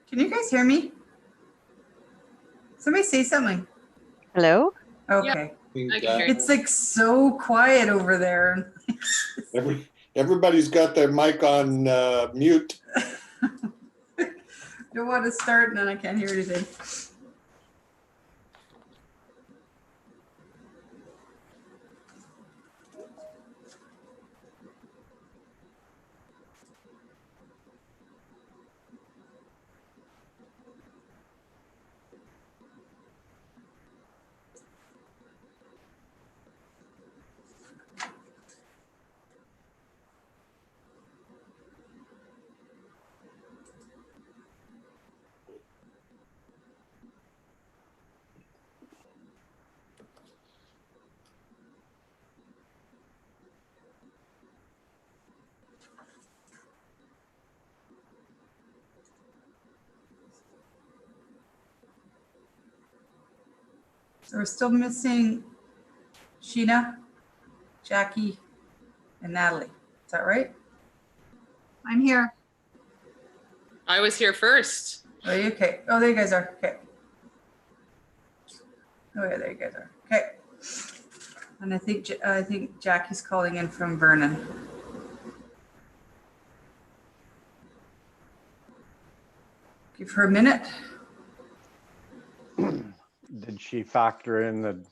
Can you guys hear me? Somebody say something. Hello? Okay. I can hear you. It's like so quiet over there. Everybody's got their mic on mute. Don't want to start and then I can't hear anything. So we're still missing Sheena, Jackie, and Natalie. Is that right? I'm here. I was here first. Oh, okay. Oh, there you guys are. Okay. Oh, yeah, there you guys are. Okay. And I think Jackie's calling in from Vernon. Give her a minute. Did she factor in the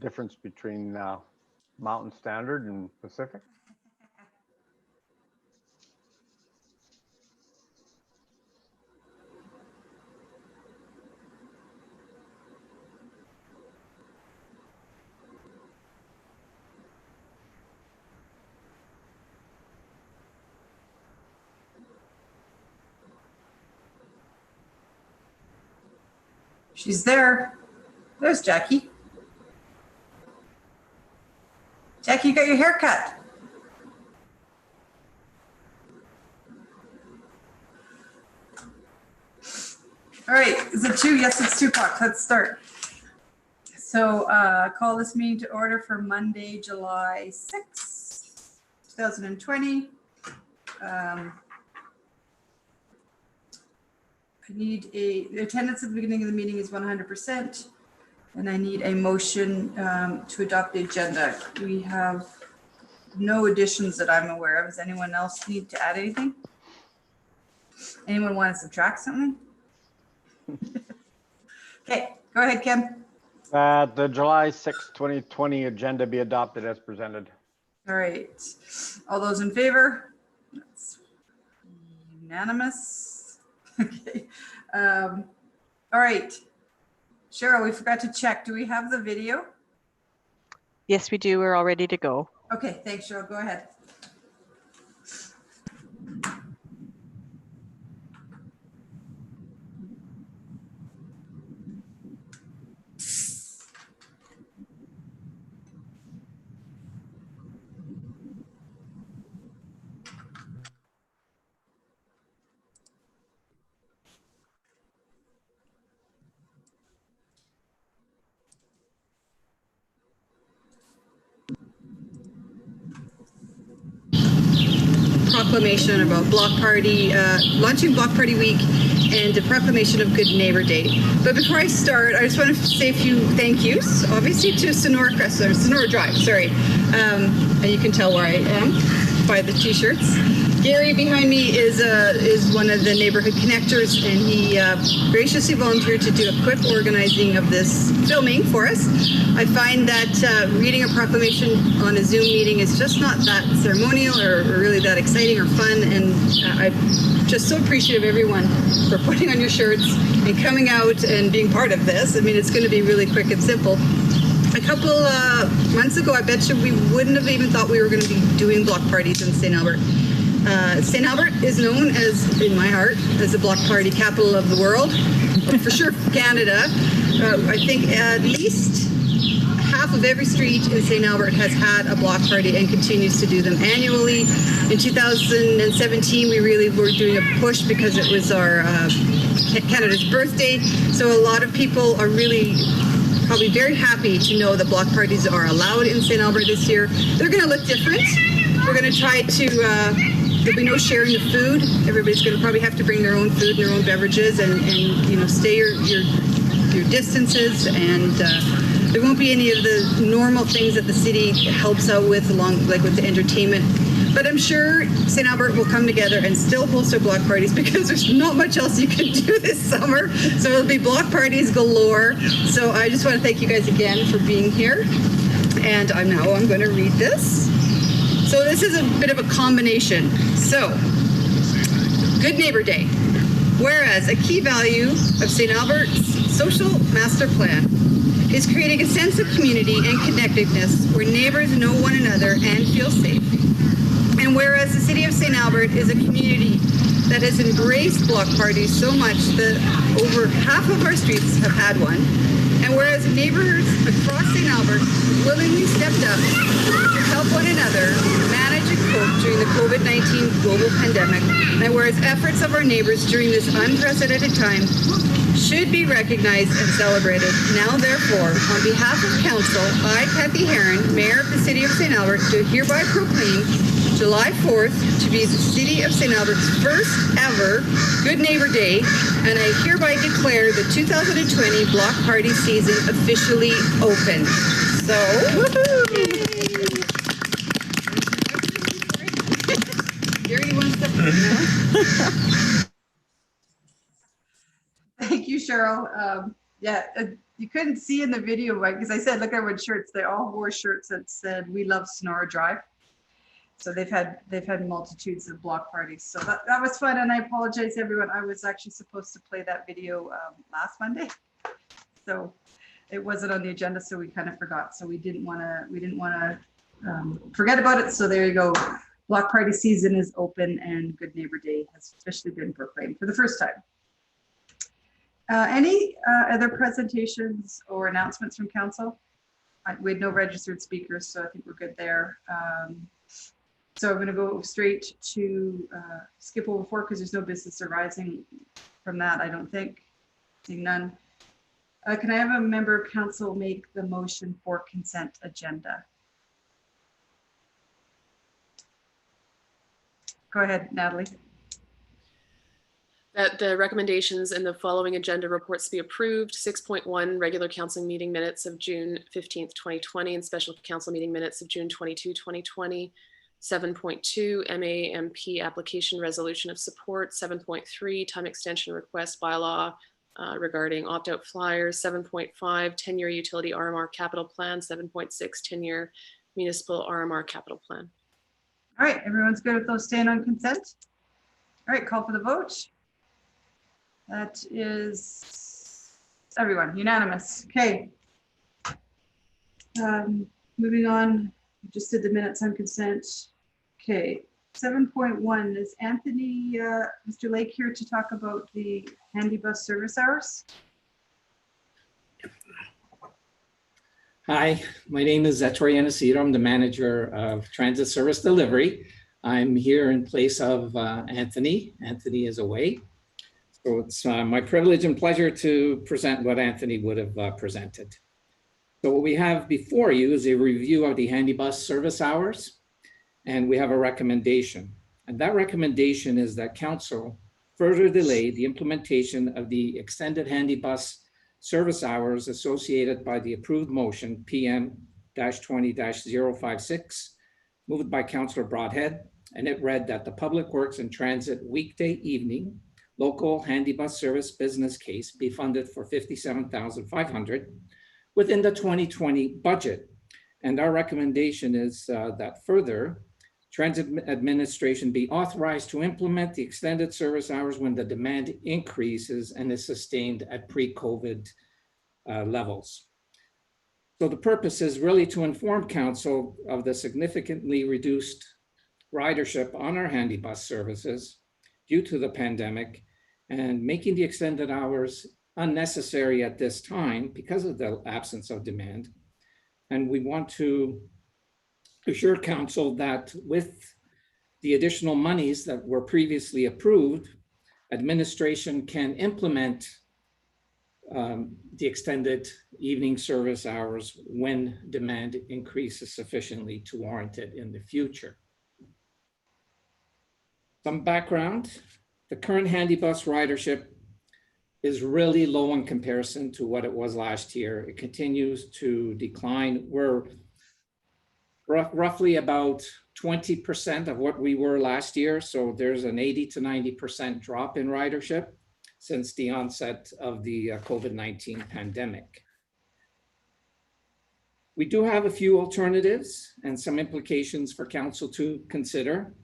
difference between Mountain Standard and Pacific? She's there. There's Jackie. Jackie, you got your hair cut. All right, is it 2? Yes, it's 2 o'clock. Let's start. So call this meeting to order for Monday, July 6th, 2020. I need the attendance at the beginning of the meeting is 100%, and I need a motion to adopt the agenda. We have no additions that I'm aware of. Does anyone else need to add anything? Anyone want to subtract something? Okay, go ahead, Kim. The July 6, 2020 agenda be adopted as presented. All right, all those in favor? That's unanimous. Okay. All right. Cheryl, we forgot to check. Do we have the video? Yes, we do. We're all ready to go. Okay, thanks, Cheryl. Go ahead. Proclamation about Block Party, launching Block Party Week, and the Proclamation of Good Neighbor Day. But before I start, I just want to say a few thank yous, obviously to Sonora Crest, or Sonora Drive, sorry. And you can tell where I am by the t-shirts. Gary behind me is one of the neighborhood connectors, and he graciously volunteered to do a quick organizing of this filming for us. I find that reading a proclamation on a Zoom meeting is just not that ceremonial or really that exciting or fun, and I'm just so appreciative of everyone for putting on your shirts and coming out and being part of this. I mean, it's going to be really quick and simple. A couple months ago, I bet you we wouldn't have even thought we were going to be doing block parties in St. Albert. St. Albert is known as, in my heart, as the block party capital of the world, but for sure Canada. I think at least half of every street in St. Albert has had a block party and continues to do them annually. In 2017, we really were doing a push because it was our Canada's birthday. So a lot of people are really probably very happy to know that block parties are allowed in St. Albert this year. They're going to look different. We're going to try to There'll be no sharing of food. Everybody's going to probably have to bring their own food and their own beverages, and stay your distances, and there won't be any of the normal things that the city helps out with, like with the entertainment. But I'm sure St. Albert will come together and still host their block parties, because there's not much else you can do this summer. So it'll be block parties galore. So I just want to thank you guys again for being here. And I'm going to read this. So this is a bit of a combination. So, Good Neighbor Day. Whereas a key value of St. Albert's social master plan is creating a sense of community and connectedness where neighbors know one another and feel safe. And whereas the city of St. Albert is a community that has embraced block parties so much that over half of our streets have had one, and whereas neighbors across St. Albert willingly stepped up to help one another manage and cope during the COVID-19 global pandemic, and whereas efforts of our neighbors during this unprecedented time should be recognized and celebrated. Now, therefore, on behalf of Council, I, Kathy Heron, Mayor of the City of St. Albert, do hereby proclaim July 4th to be the City of St. Albert's first ever Good Neighbor Day, and I hereby declare the 2020 block party season officially open. So, Gary, you want to step up now? Thank you, Cheryl. You couldn't see in the video, right? Because I said, look at what shirts. They all wore shirts that said, "We love Sonora Drive." So they've had multitudes of block parties. So that was fun, and I apologize, everyone. I was actually supposed to play that video last Monday, so it wasn't on the agenda, so we kind of forgot. So we didn't want to forget about it. So there you go. Block party season is open, and Good Neighbor Day has officially been proclaimed for the first time. Any other presentations or announcements from council? We had no registered speakers, so I think we're good there. So I'm going to go straight to skip over 4 because there's no business arising from that, I don't think. Seeing none. Can I have a member of council make the motion for consent agenda? Go ahead, Natalie. That the recommendations in the following agenda reports be approved. 6.1, regular council meeting minutes of June 15th, 2020, and special council meeting minutes of June 22, 2020. 7.2, MAMP application resolution of support. 7.3, time extension request bylaw regarding opt-out flyers. 7.5, 10-year utility RMR capital plan. 7.6, 10-year municipal RMR capital plan. All right, everyone's good with those staying on consent? All right, call for the vote. That is everyone, unanimous. Okay. Moving on, we just did the minutes on consent. Okay, 7.1, is Anthony, Mr. Lake here to talk about the handy bus service hours? Hi, my name is Ettore Aniceto. I'm the manager of Transit Service Delivery. I'm here in place of Anthony. Anthony is away. So it's my privilege and pleasure to present what Anthony would have presented. So what we have before you is a review of the handy bus service hours, and we have a recommendation. And that recommendation is that council further delay the implementation of the extended handy bus service hours associated by the approved motion PM-20-056, moved by Councillor Broadhead, and it read that the Public Works and Transit weekday evening local handy bus service business case be funded for $57,500 within the 2020 budget. And our recommendation is that further, Transit Administration be authorized to implement the extended service hours when the demand increases and is sustained at pre-COVID levels. So the purpose is really to inform council of the significantly reduced ridership on our handy bus services due to the pandemic, and making the extended hours unnecessary at this time because of the absence of demand. And we want to assure council that with the additional monies that were previously approved, administration can implement the extended evening service hours when demand increases sufficiently to warrant it in the future. Some background, the current handy bus ridership is really low in comparison to what it was last year. It continues to decline. We're roughly about 20% of what we were last year. So there's an 80 to 90% drop in ridership since the onset of the COVID-19 pandemic. We do have a few alternatives and some implications for council to consider.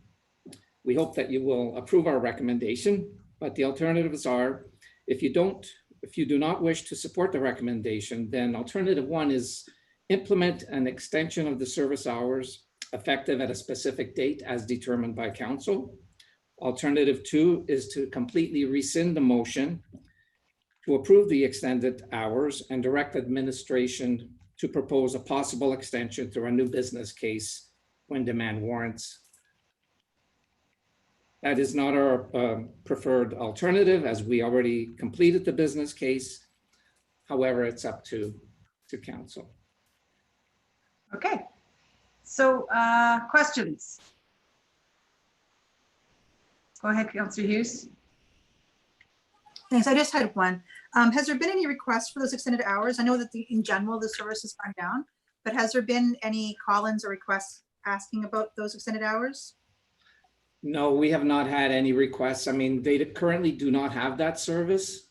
We hope that you will approve our recommendation, but the alternatives are, if you do not wish to support the recommendation, then alternative one is implement an extension of the service hours effective at a specific date as determined by council. Alternative two is to completely rescind the motion to approve the extended hours and direct administration to propose a possible extension through a new business case when demand warrants. That is not our preferred alternative, as we already completed the business case. However, it's up to council. Okay, so questions? Go ahead, Councillor Hughes. Thanks. I just had one. Has there been any requests for those extended hours? I know that in general, the service has gone down, but has there been any call-ins or requests asking about those extended hours? No, we have not had any requests. I mean, they currently do not have that service,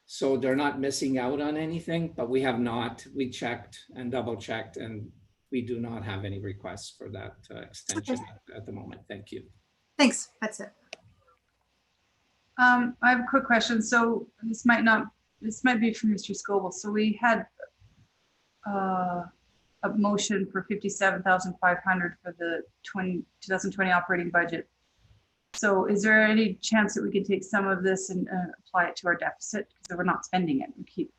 so they're not missing out on anything, but we have not. We checked and double checked, and we do not have any requests for that extension at the moment. Thank you. Thanks. That's it. I have a quick question. So this might be from Mr. Scoble. So we had a motion for 57,500 for the 2020 operating budget. So is there any chance that we can take some of this and apply it to our deficit? Because we're not spending it, we keep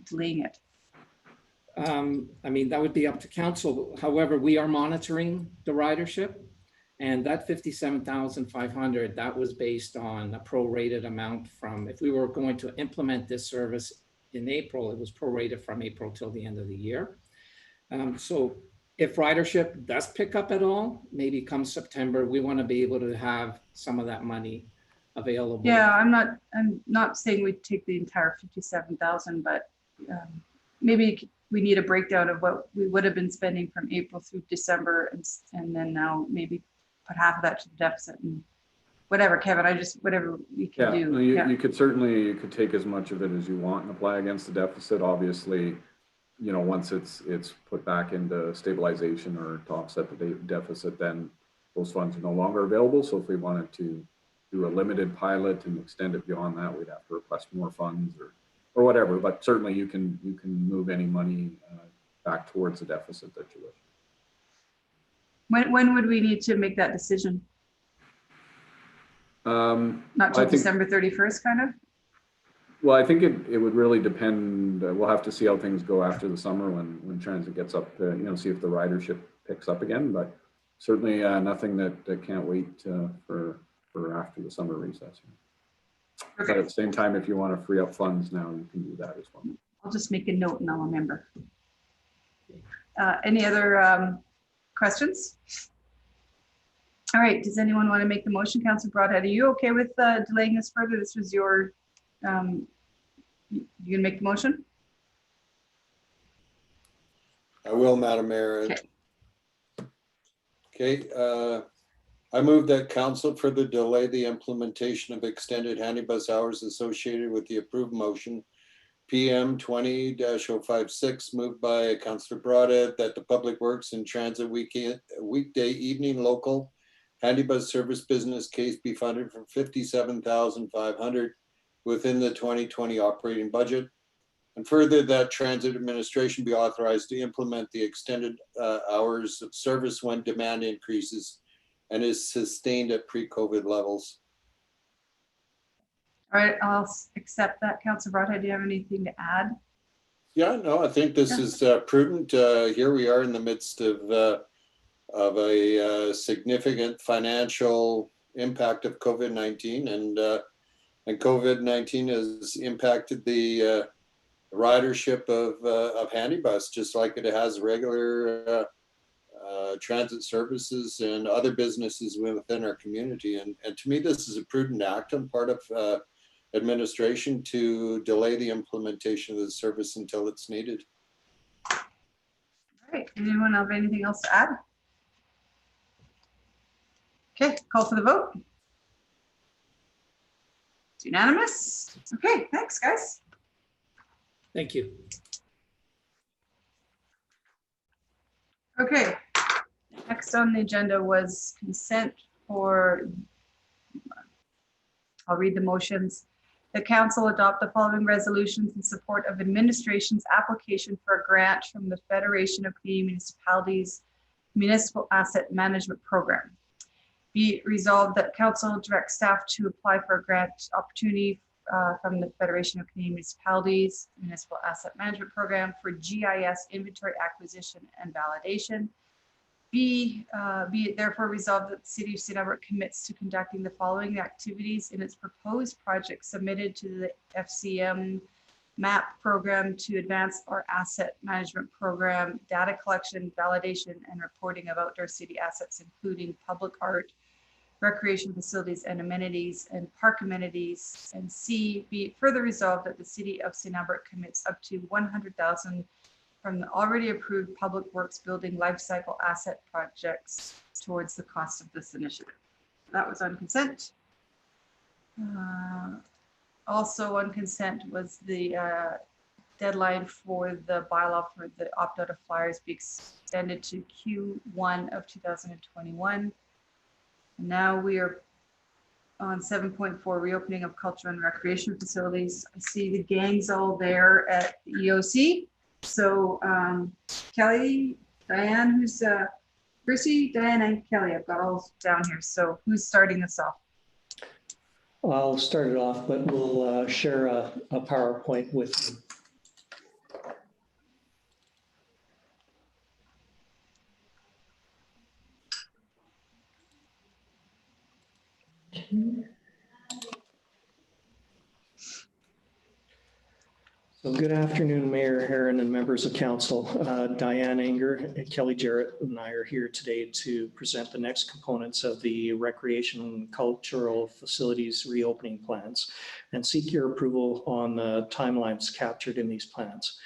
delaying it. I mean, that would be up to council. However, we are monitoring the ridership, and that 57,500, that was based on a prorated amount from, if we were going to implement this service in April, it was prorated from April till the end of the year. So if ridership does pick up at all, maybe come September, we want to be able to have some of that money available. Yeah, I'm not saying we take the entire 57,000, but maybe we need a breakdown of what we would have been spending from April through December, and then now maybe put half of that to the deficit and whatever, Kevin, whatever we can do. No, you could take as much of it as you want and apply against the deficit. Obviously, you know, once it's put back into stabilization or to offset the deficit, then those funds are no longer available. So if we wanted to do a limited pilot and extend it beyond that, we'd have to request more funds or whatever. But certainly you can move any money back towards the deficit that you wish. When would we need to make that decision? Not till December 31st, kind of? Well, I think it would really depend. We'll have to see how things go after the summer when transit gets up, see if the ridership picks up again. But certainly nothing that can't wait for after the summer recess. Okay. But at the same time, if you want to free up funds now, you can do that as well. I'll just make a note and I'll remember. Any other questions? All right, does anyone want to make the motion? Councillor Broadhead, are you okay with delaying this further? This was your, you gonna make the motion? I will, Madam Mayor. Okay. Okay, I move that council further delay the implementation of extended handybus hours associated with the approved motion PM 20-056, moved by Councillor Broadhead, that the Public Works and Transit weekday evening local handybus service business case be funded for 57,500 within the 2020 operating budget. And further, that transit administration be authorized to implement the extended hours of service when demand increases and is sustained at pre-COVID levels. All right, I'll accept that. Councillor Broadhead, do you have anything to add? Yeah, no, I think this is prudent. Here we are in the midst of a significant financial impact of COVID-19, and COVID-19 has impacted the ridership of handybus, just like it has regular transit services and other businesses within our community. And to me, this is a prudent act on part of administration to delay the implementation of the service until it's needed. All right, anyone have anything else to add? Okay, call for the vote. It's unanimous. Okay, thanks, guys. Thank you. Okay, next on the agenda was consent for, I'll read the motions. The council adopt the following resolutions in support of administration's application for a grant from the Federation of Canadian Municipalities Municipal Asset Management Program. Be it resolved that council directs staff to apply for a grant opportunity from the Federation of Canadian Municipalities Municipal Asset Management Program for GIS inventory acquisition and validation. Be it therefore resolved that the City of St. Albert commits to conducting the following activities in its proposed project submitted to the FCM MAP program to advance our asset management program, data collection, validation, and reporting of outdoor city assets, including public art, recreation facilities and amenities, and park amenities. And C, be it further resolved that the City of St. Albert commits up to $100,000 from the already approved Public Works Building Lifecycle Asset Projects towards the cost of this initiative. That was on consent. Also on consent was the deadline for the bylaw for the opt-out of flyers be extended to Q1 of 2021. Now we are on 7.4, reopening of culture and recreation facilities. I see the gang's all there at the EOC. So Kelly, Diane, who's Chrissy, Diane, and Kelly, I've got all down here. So who's starting this off? I'll start it off, but we'll share a PowerPoint with you. So good afternoon, Mayor Herron and members of council. Diane Anger, Kelly Jarrett, and I are here today to present the next components of the recreation and cultural facilities reopening plans and seek your approval on the timelines captured in these plans.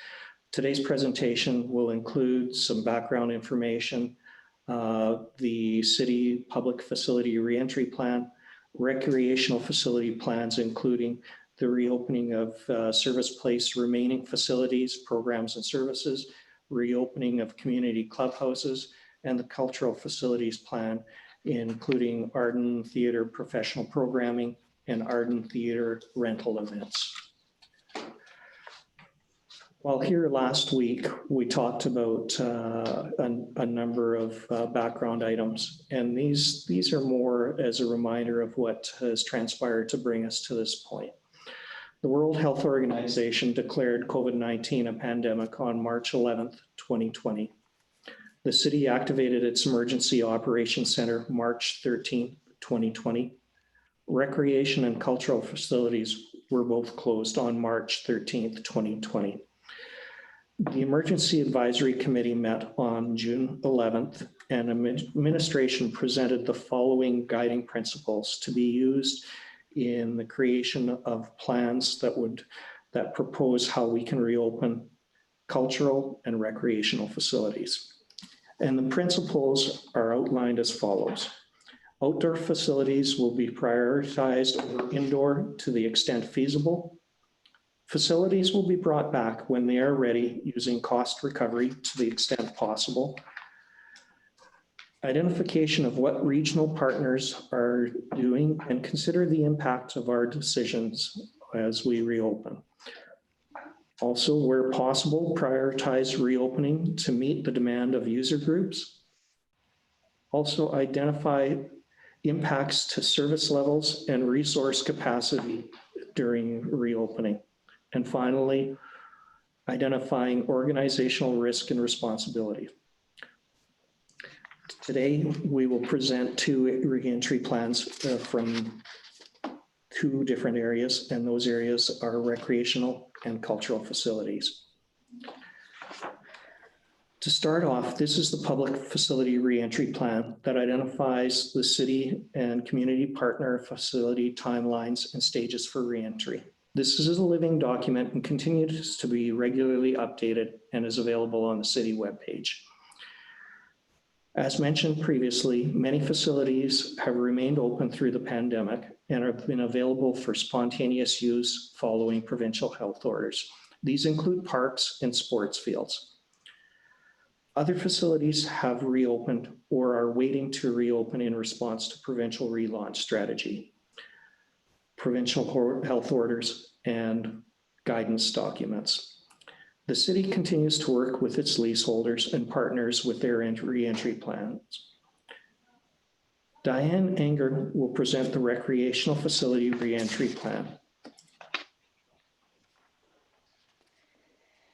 Today's presentation will include some background information, the city public facility reentry plan, recreational facility plans, including the reopening of service place remaining facilities, programs and services, reopening of community clubhouses, and the cultural facilities plan, including Arden Theatre professional programming and Arden Theatre rental events. While here last week, we talked about a number of background items, and these are more as a reminder of what has transpired to bring us to this point. The World Health Organization declared COVID-19 a pandemic on March 11th, 2020. The city activated its Emergency Operations Center March 13th, 2020. Recreation and cultural facilities were both closed on March 13th, 2020. The Emergency Advisory Committee met on June 11th, and administration presented the following guiding principles to be used in the creation of plans that propose how we can reopen cultural and recreational facilities. And the principles are outlined as follows. Outdoor facilities will be prioritized over indoor to the extent feasible. Facilities will be brought back when they are ready using cost recovery to the extent possible. Identification of what regional partners are doing and consider the impact of our decisions as we reopen. Also, where possible, prioritize reopening to meet the demand of user groups. Also, identify impacts to service levels and resource capacity during reopening. And finally, identifying organizational risk and responsibility. Today, we will present two reentry plans from two different areas, and those areas are recreational and cultural facilities. To start off, this is the public facility reentry plan that identifies the city and community partner facility timelines and stages for reentry. This is a living document and continues to be regularly updated and is available on the city webpage. As mentioned previously, many facilities have remained open through the pandemic and have been available for spontaneous use following provincial health orders. These include parks and sports fields. Other facilities have reopened or are waiting to reopen in response to provincial relaunch strategy, provincial health orders, and guidance documents. The city continues to work with its leaseholders and partners with their re-entry plans. Diane Anger will present the recreational facility re-entry plan.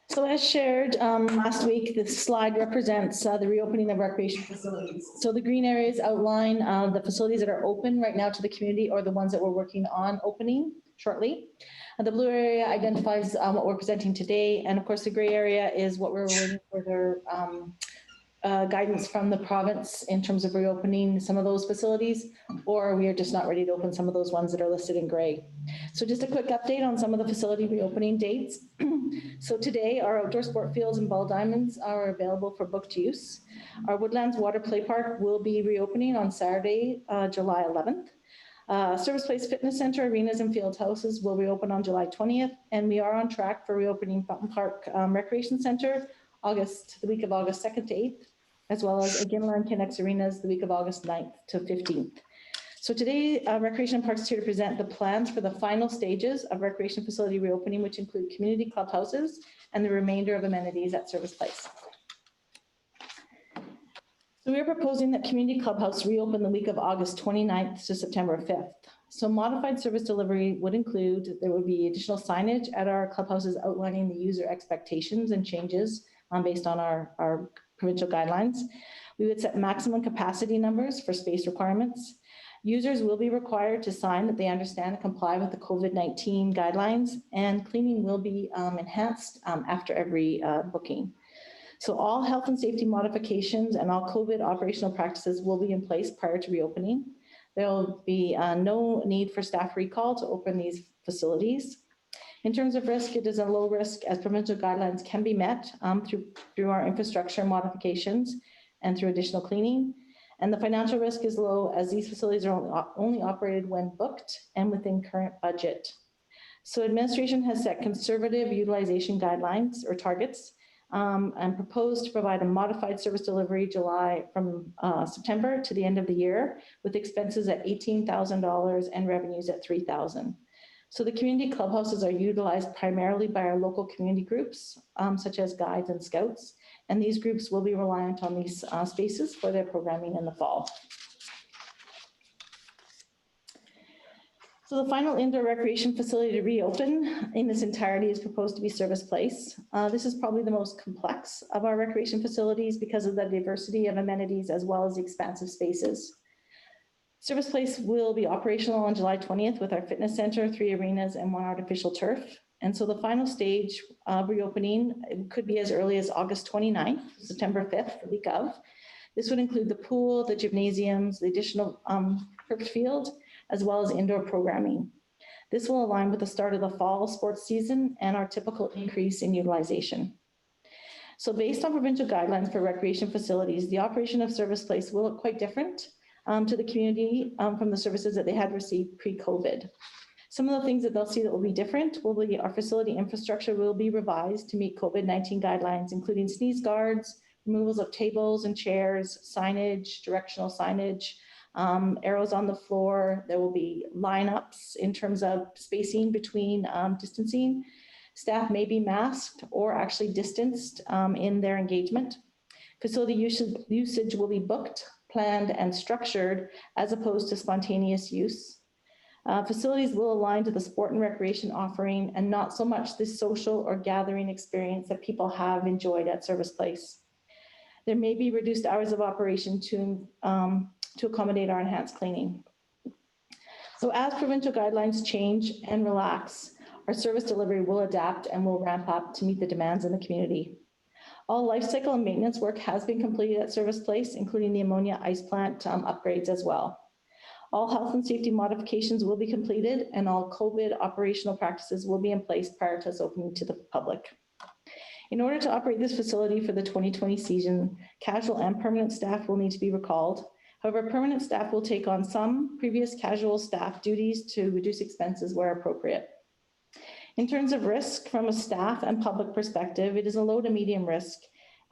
So as shared last week, this slide represents the reopening of recreation facilities. So the green areas outline the facilities that are open right now to the community or the ones that we're working on opening shortly. And the blue area identifies what we're presenting today. And of course, the gray area is what we're waiting for their guidance from the province in terms of reopening some of those facilities, or we are just not ready to open some of those ones that are listed in gray. So just a quick update on some of the facility reopening dates. So today, our outdoor sport fields and ball diamonds are available for booked use. Our Woodlands Water Play Park will be reopening on Saturday, July 11th. Service Place Fitness Center, arenas, and field houses will reopen on July 20th, and we are on track for reopening Fountain Park Recreation Center the week of August 2nd to 8th, as well as Aginland Connects Arenas the week of August 9th to 15th. So today, Recreation Parks is here to present the plans for the final stages of recreation facility reopening, which include community clubhouses and the remainder of amenities at Service Place. So we are proposing that community clubhouse reopen the week of August 29th to September 5th. So modified service delivery would include, there would be additional signage at our clubhouses outlining the user expectations and changes based on our provincial guidelines. We would set maximum capacity numbers for space requirements. Users will be required to sign that they understand and comply with the COVID-19 guidelines, and cleaning will be enhanced after every booking. So all health and safety modifications and all COVID operational practices will be in place prior to reopening. There will be no need for staff recall to open these facilities. In terms of risk, it is a low risk as provincial guidelines can be met through our infrastructure modifications and through additional cleaning. And the financial risk is low as these facilities are only operated when booked and within current budget. So administration has set conservative utilization guidelines or targets and proposed to provide a modified service delivery from September to the end of the year with expenses at $18,000 and revenues at $3,000. So the community clubhouses are utilized primarily by our local community groups, such as guides and scouts, and these groups will be reliant on these spaces for their programming in the fall. So the final indoor recreation facility to reopen in its entirety is proposed to be Service Place. This is probably the most complex of our recreation facilities because of the diversity of amenities as well as the expansive spaces. Service Place will be operational on July 20th with our fitness center, 3 arenas, and 1 artificial turf. And so the final stage of reopening could be as early as August 29th, September 5th, the week of. This would include the pool, the gymnasiums, the additional turf field, as well as indoor programming. This will align with the start of the fall sports season and our typical increase in utilization. So based on provincial guidelines for recreation facilities, the operation of Service Place will look quite different to the community from the services that they had received pre-COVID. Some of the things that they'll see that will be different will be our facility infrastructure will be revised to meet COVID-19 guidelines, including sneeze guards, removals of tables and chairs, signage, directional signage, arrows on the floor. There will be lineups in terms of spacing between distancing. Staff may be masked or actually distanced in their engagement. Facility usage will be booked, planned, and structured as opposed to spontaneous use. Facilities will align to the sport and recreation offering and not so much the social or gathering experience that people have enjoyed at Service Place. There may be reduced hours of operation to accommodate our enhanced cleaning. So as provincial guidelines change and relax, our service delivery will adapt and will ramp up to meet the demands in the community. All life cycle and maintenance work has been completed at Service Place, including the ammonia ice plant upgrades as well. All health and safety modifications will be completed, and all COVID operational practices will be in place prior to its opening to the public. In order to operate this facility for the 2020 season, casual and permanent staff will need to be recalled. However, permanent staff will take on some previous casual staff duties to reduce expenses where appropriate. In terms of risk from a staff and public perspective, it is a low to medium risk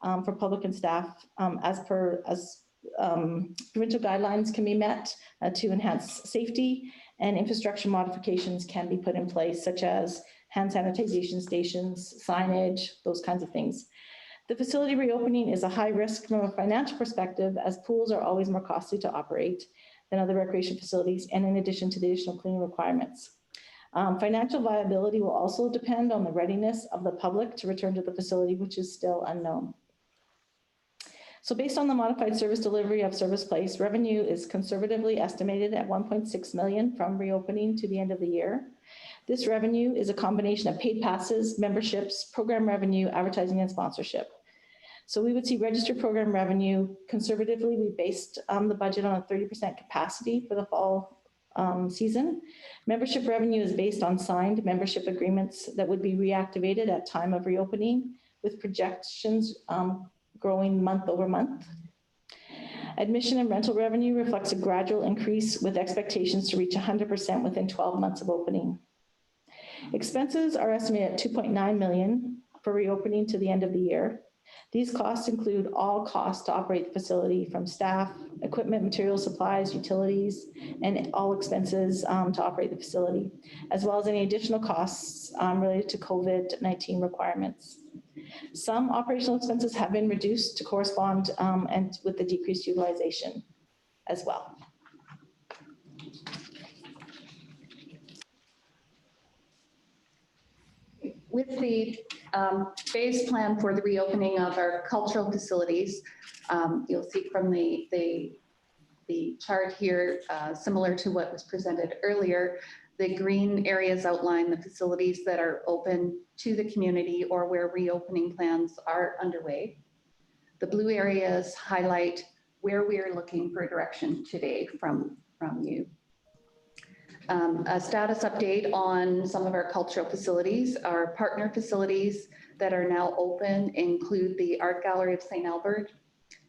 for public and staff as provincial guidelines can be met to enhance safety, and infrastructure modifications can be put in place, such as hand sanitization stations, signage, those kinds of things. The facility reopening is a high risk from a financial perspective, as pools are always more costly to operate than other recreation facilities, and in addition to the additional cleaning requirements. Financial viability will also depend on the readiness of the public to return to the facility, which is still unknown. So based on the modified service delivery of Service Place, revenue is conservatively estimated at 1.6 million from reopening to the end of the year. This revenue is a combination of paid passes, memberships, program revenue, advertising, and sponsorship. So we would see registered program revenue conservatively. We based the budget on a 30% capacity for the fall season. Membership revenue is based on signed membership agreements that would be reactivated at time of reopening, with projections growing month over month. Admission and rental revenue reflects a gradual increase with expectations to reach 100% within 12 months of opening. Expenses are estimated at 2.9 million for reopening to the end of the year. These costs include all costs to operate the facility, from staff, equipment, materials, supplies, utilities, and all expenses to operate the facility, as well as any additional costs related to COVID-19 requirements. Some operational expenses have been reduced to correspond and with the decreased utilization as well. With the phase plan for the reopening of our cultural facilities, you'll see from the chart here, similar to what was presented earlier, the green areas outline the facilities that are open to the community or where reopening plans are underway. The blue areas highlight where we are looking for direction today from you. A status update on some of our cultural facilities. Our partner facilities that are now open include the Art Gallery of St. Albert,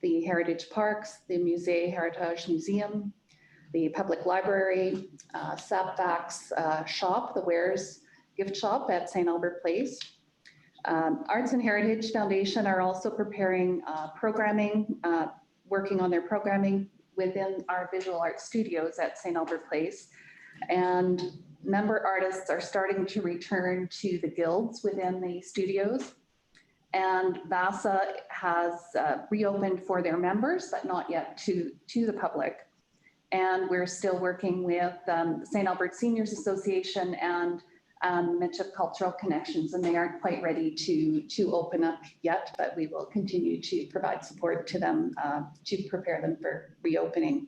the Heritage Parks, the Musée Heritage Museum, the Public Library, Sapfax Shop, the Wares Gift Shop at St. Albert Place. Arts and Heritage Foundation are also preparing programming, working on their programming within our visual art studios at St. Albert Place. And member artists are starting to return to the guilds within the studios. And VASA has reopened for their members, but not yet to the public. And we're still working with St. Albert Seniors Association and Mitchell Cultural Connections, and they aren't quite ready to open up yet, but we will continue to provide support to them to prepare them for reopening.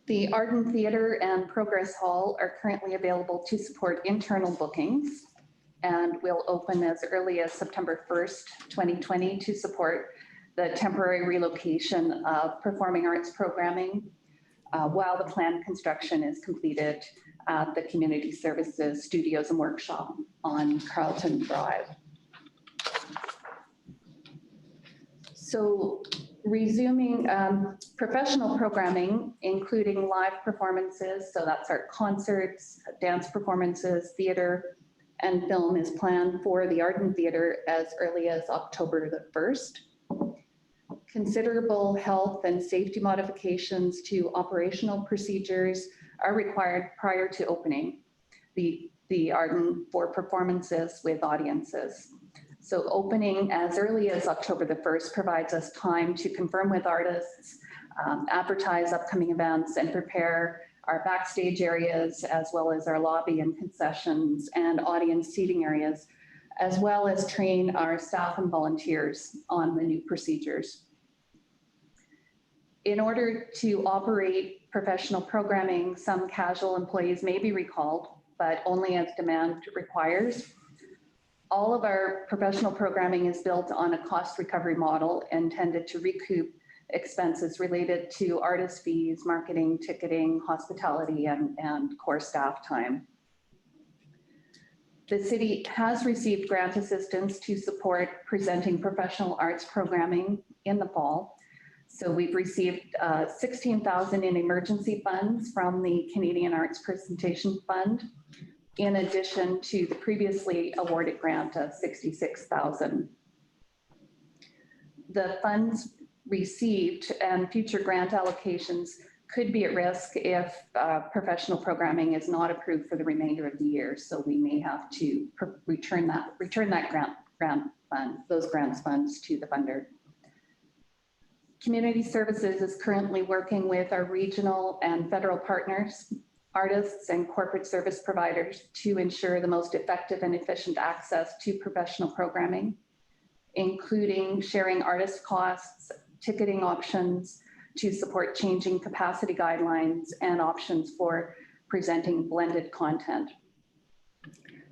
The Arden Theatre and Progress Hall are currently available to support internal bookings, and will open as early as September 1st, 2020 to support the temporary relocation of performing arts programming while the planned construction is completed at the Community Services Studios and Workshop on Carlton Drive. So resuming professional programming, including live performances, so that's our concerts, dance performances, theater, and film is planned for the Arden Theatre as early as October the 1st. Considerable health and safety modifications to operational procedures are required prior to opening the Arden for performances with audiences. So opening as early as October the 1st provides us time to confirm with artists, advertise upcoming events, and prepare our backstage areas, as well as our lobby and concessions and audience seating areas, as well as train our staff and volunteers on the new procedures. In order to operate professional programming, some casual employees may be recalled, but only as demand requires. All of our professional programming is built on a cost recovery model intended to recoup expenses related to artist fees, marketing, ticketing, hospitality, and core staff time. The city has received grant assistance to support presenting professional arts programming in the fall. So we've received $16,000 in emergency funds from the Canadian Arts Presentation Fund, in addition to the previously awarded grant of $66,000. The funds received and future grant allocations could be at risk if professional programming is not approved for the remainder of the year. So we may have to return that those grants funds to the funder. Community Services is currently working with our regional and federal partners, artists and corporate service providers to ensure the most effective and efficient access to professional programming, including sharing artist costs, ticketing options to support changing capacity guidelines and options for presenting blended content.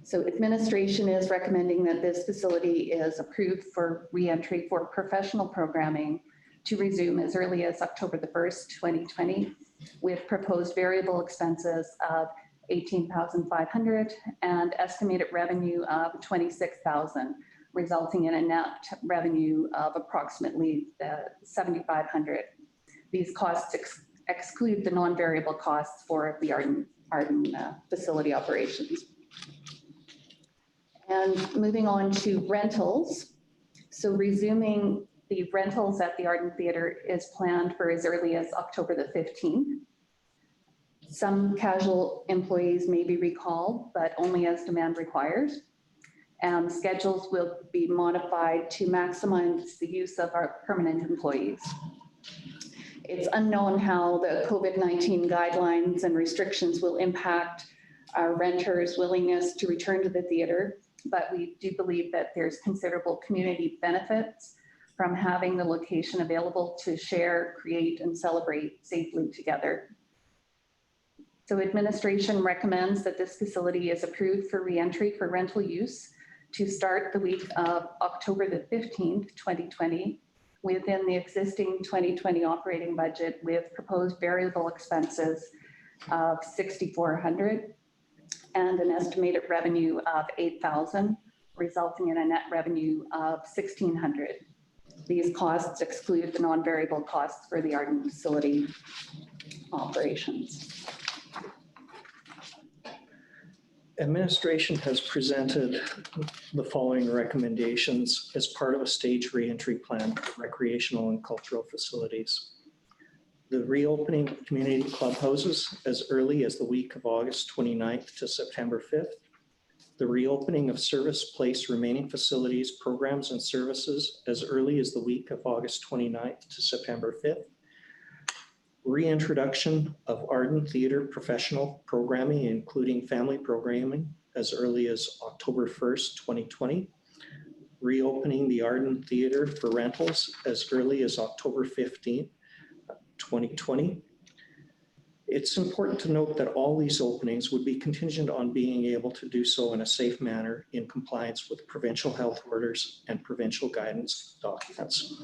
So administration is recommending that this facility is approved for re-entry for professional programming to resume as early as October the 1st, 2020, with proposed variable expenses of $18,500 and estimated revenue of $26,000, resulting in a net revenue of approximately $7,500. These costs exclude the non-variable costs for the Arden facility operations. And moving on to rentals. So resuming the rentals at the Arden Theatre is planned for as early as October the 15th. Some casual employees may be recalled, but only as demand requires. And schedules will be modified to maximize the use of our permanent employees. It's unknown how the COVID-19 guidelines and restrictions will impact our renters' willingness to return to the theater, but we do believe that there's considerable community benefits from having the location available to share, create, and celebrate safely together. So administration recommends that this facility is approved for re-entry for rental use to start the week of October the 15th, 2020, within the existing 2020 operating budget with proposed variable expenses of $6,400 and an estimated revenue of $8,000, resulting in a net revenue of $1,600. These costs exclude the non-variable costs for the Arden facility operations. Administration has presented the following recommendations as part of a stage reentry plan for recreational and cultural facilities. The reopening of community clubhouses as early as the week of August 29th to September 5th. The reopening of service place remaining facilities, programs, and services as early as the week of August 29th to September 5th. Reintroduction of Arden Theatre professional programming, including family programming, as early as October 1st, 2020. Reopening the Arden Theatre for rentals as early as October 15th, 2020. It's important to note that all these openings would be contingent on being able to do so in a safe manner in compliance with provincial health orders and provincial guidance documents.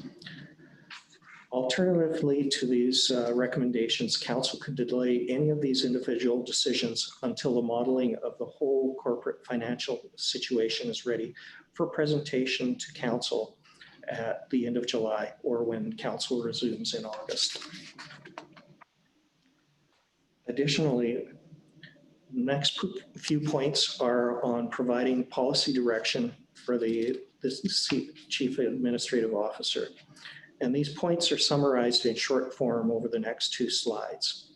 Alternatively to these recommendations, council could delay any of these individual decisions until the modeling of the whole corporate financial situation is ready for presentation to council at the end of July or when council resumes in August. Additionally, next few points are on providing policy direction for the Chief Administrative Officer. And these points are summarized in short form over the next two slides.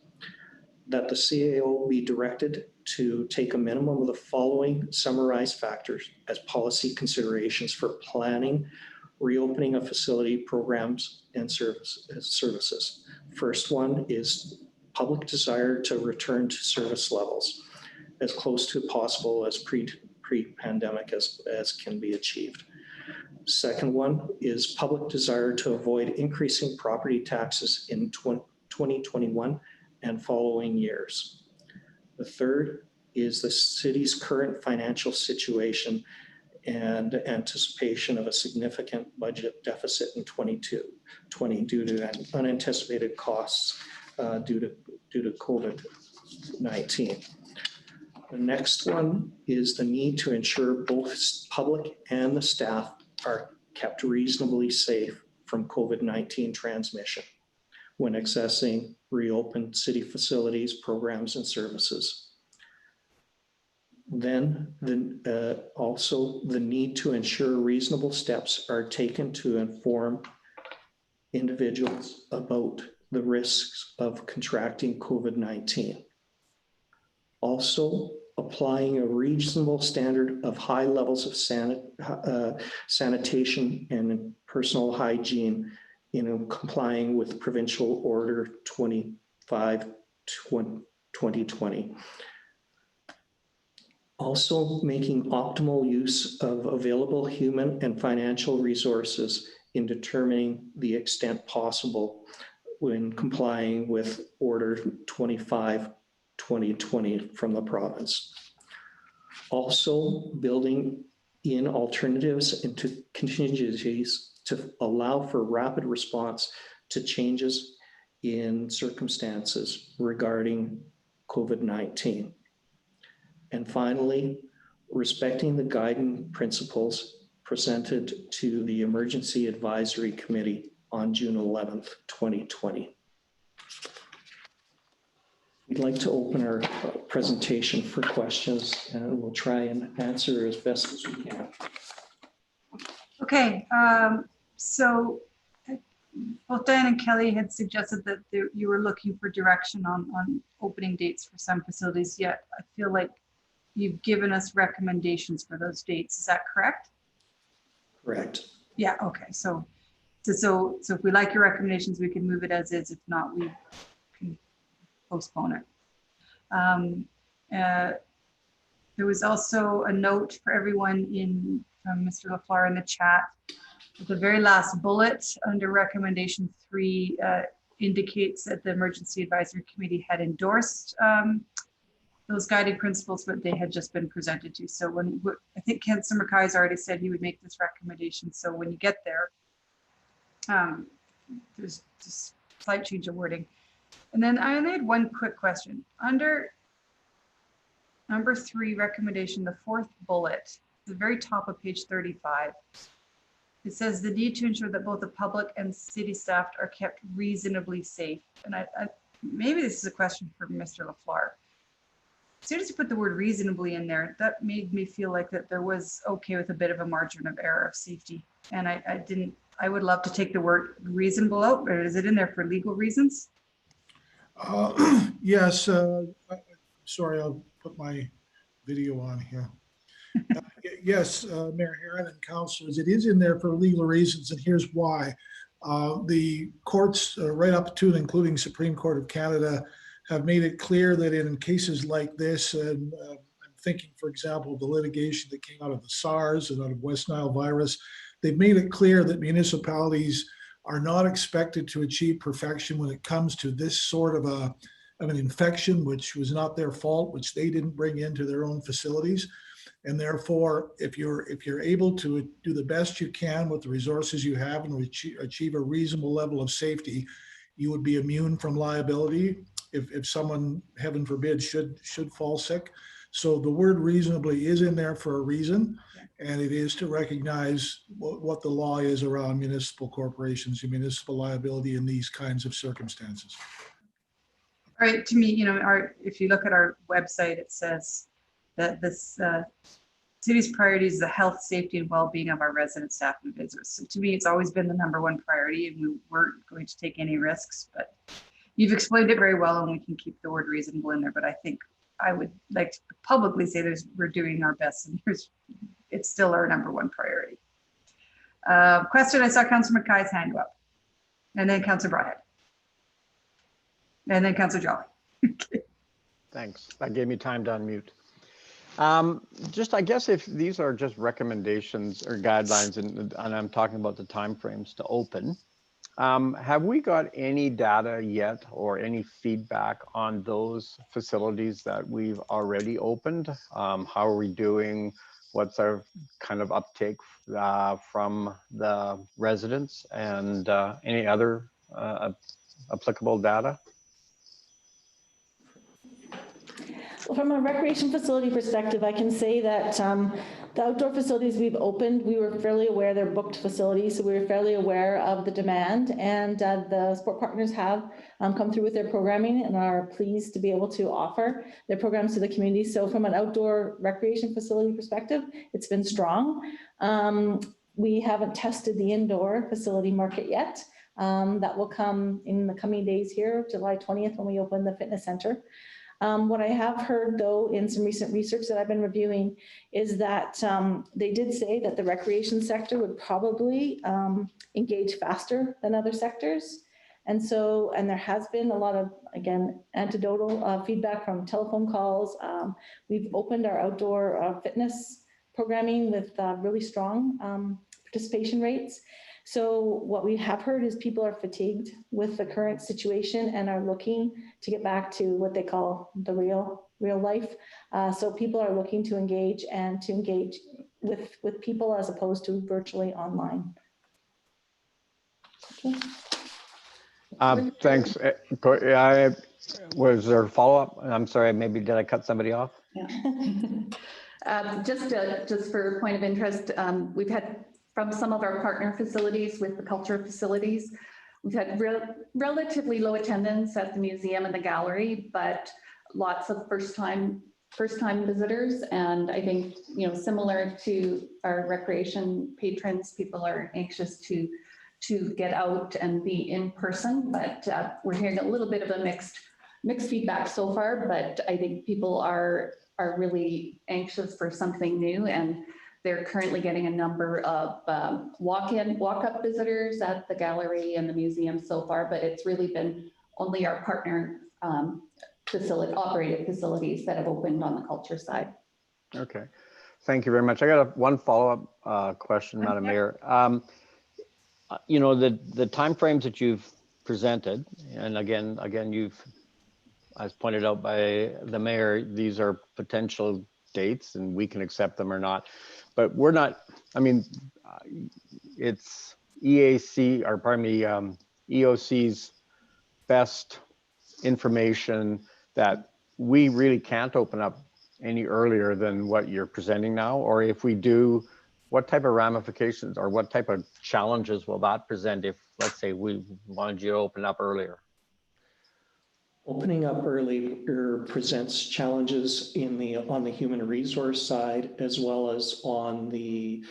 That the CAO be directed to take a minimum of the following summarized factors as policy considerations for planning, reopening of facility programs and services. First one is public desire to return to service levels as close to possible as pre-pandemic as can be achieved. Second one is public desire to avoid increasing property taxes in 2021 and following years. The third is the city's current financial situation and anticipation of a significant budget deficit in 2020 due to unanticipated costs due to COVID-19. The next one is the need to ensure both public and the staff are kept reasonably safe from COVID-19 transmission when accessing reopened city facilities, programs, and services. Then also the need to ensure reasonable steps are taken to inform individuals about the risks of contracting COVID-19. Also, applying a reasonable standard of high levels of sanitation and personal hygiene in complying with Provincial Order 25/2020. Also, making optimal use of available human and financial resources in determining the extent possible when complying with Order 25/2020 from the province. Also, building in alternatives into contingencies to allow for rapid response to changes in circumstances regarding COVID-19. And finally, respecting the guiding principles presented to the Emergency Advisory Committee on June 11th, 2020. We'd like to open our presentation for questions, and we'll try and answer as best as we can. Okay, so both Diane and Kelly had suggested that you were looking for direction on opening dates for some facilities, yet I feel like you've given us recommendations for those dates. Is that correct? Correct. Yeah, okay. So if we like your recommendations, we can move it as is. If not, we can postpone it. There was also a note for everyone from Mr. LaFleur in the chat. The very last bullet under recommendation 3 indicates that the Emergency Advisory Committee had endorsed those guiding principles, but they had just been presented to. So I think Councillor Mackay has already said he would make this recommendation. So when you get there, there's just slight change of wording. And then I only had one quick question. Under number 3 recommendation, the 4th bullet, the very top of page 35, it says the need to ensure that both the public and city staff are kept reasonably safe. And maybe this is a question for Mr. LaFleur. As soon as you put the word reasonably in there, that made me feel like that there was okay with a bit of a margin of error of safety. And I would love to take the word reasonable out, but is it in there for legal reasons? Yes, sorry, I'll put my video on here. Yes, Mayor Heron and councilors, it is in there for legal reasons, and here's why. The courts right up to and including Supreme Court of Canada have made it clear that in cases like this, and I'm thinking, for example, the litigation that came out of the SARS and out of West Nile virus, they've made it clear that municipalities are not expected to achieve perfection when it comes to this sort of an infection, which was not their fault, which they didn't bring into their own facilities. And therefore, if you're able to do the best you can with the resources you have and achieve a reasonable level of safety, you would be immune from liability if someone, heaven forbid, should fall sick. So the word reasonably is in there for a reason, and it is to recognize what the law is around municipal corporations and municipal liability in these kinds of circumstances. All right, to me, if you look at our website, it says that this city's priority is the health, safety, and well-being of our resident staff and visitors. So to me, it's always been the #1 priority, and we weren't going to take any risks, but you've explained it very well, and we can keep the word reasonable in there. But I think I would like to publicly say we're doing our best, and it's still our #1 priority. Question, I saw Councillor Mackay's hand go up, and then Councillor Broadhead, and then Councillor Jolly. Thanks. That gave me time to unmute. Just, I guess if these are just recommendations or guidelines, and I'm talking about the timeframes to open, Have we got any data yet or any feedback on those facilities that we've already opened? How are we doing? What's our kind of uptake from the residents, and any other applicable data? Well, from a recreation facility perspective, I can say that the outdoor facilities we've opened, we were fairly aware they're booked facilities, so we were fairly aware of the demand, and the sport partners have come through with their programming and are pleased to be able to offer their programs to the community. So from an outdoor recreation facility perspective, it's been strong. We haven't tested the indoor facility market yet. That will come in the coming days here, July 20th, when we open the fitness center. What I have heard, though, in some recent research that I've been reviewing is that they did say that the recreation sector would probably engage faster than other sectors. And there has been a lot of, again, anecdotal feedback from telephone calls. We've opened our outdoor fitness programming with really strong participation rates. So what we have heard is people are fatigued with the current situation and are looking to get back to what they call the real life. So people are looking to engage with people as opposed to virtually online. Okay. Thanks. Was there a follow-up? I'm sorry, maybe did I cut somebody off? Yeah. Just for point of interest, we've had from some of our partner facilities with the culture facilities, we've had relatively low attendance at the museum and the gallery, but lots of first-time visitors. And I think, similar to our recreation patrons, people are anxious to get out and be in person, but we're hearing a little bit of a mixed feedback so far, but I think people are really anxious for something new, and they're currently getting a number of walk-up visitors at the gallery and the museum so far, but it's really been only our partner operated facilities that have opened on the culture side. Okay, thank you very much. I got one follow-up question, Madam Mayor. The timeframes that you've presented, and again, you've, as pointed out by the mayor, these are potential dates and we can accept them or not, but we're not, it's EOC's best information that we really can't open up any earlier than what you're presenting now, or if we do, what type of ramifications or what type of challenges will that present if, let's say, we wanted you to open up earlier? Opening up earlier presents challenges on the human resource side, as well as on the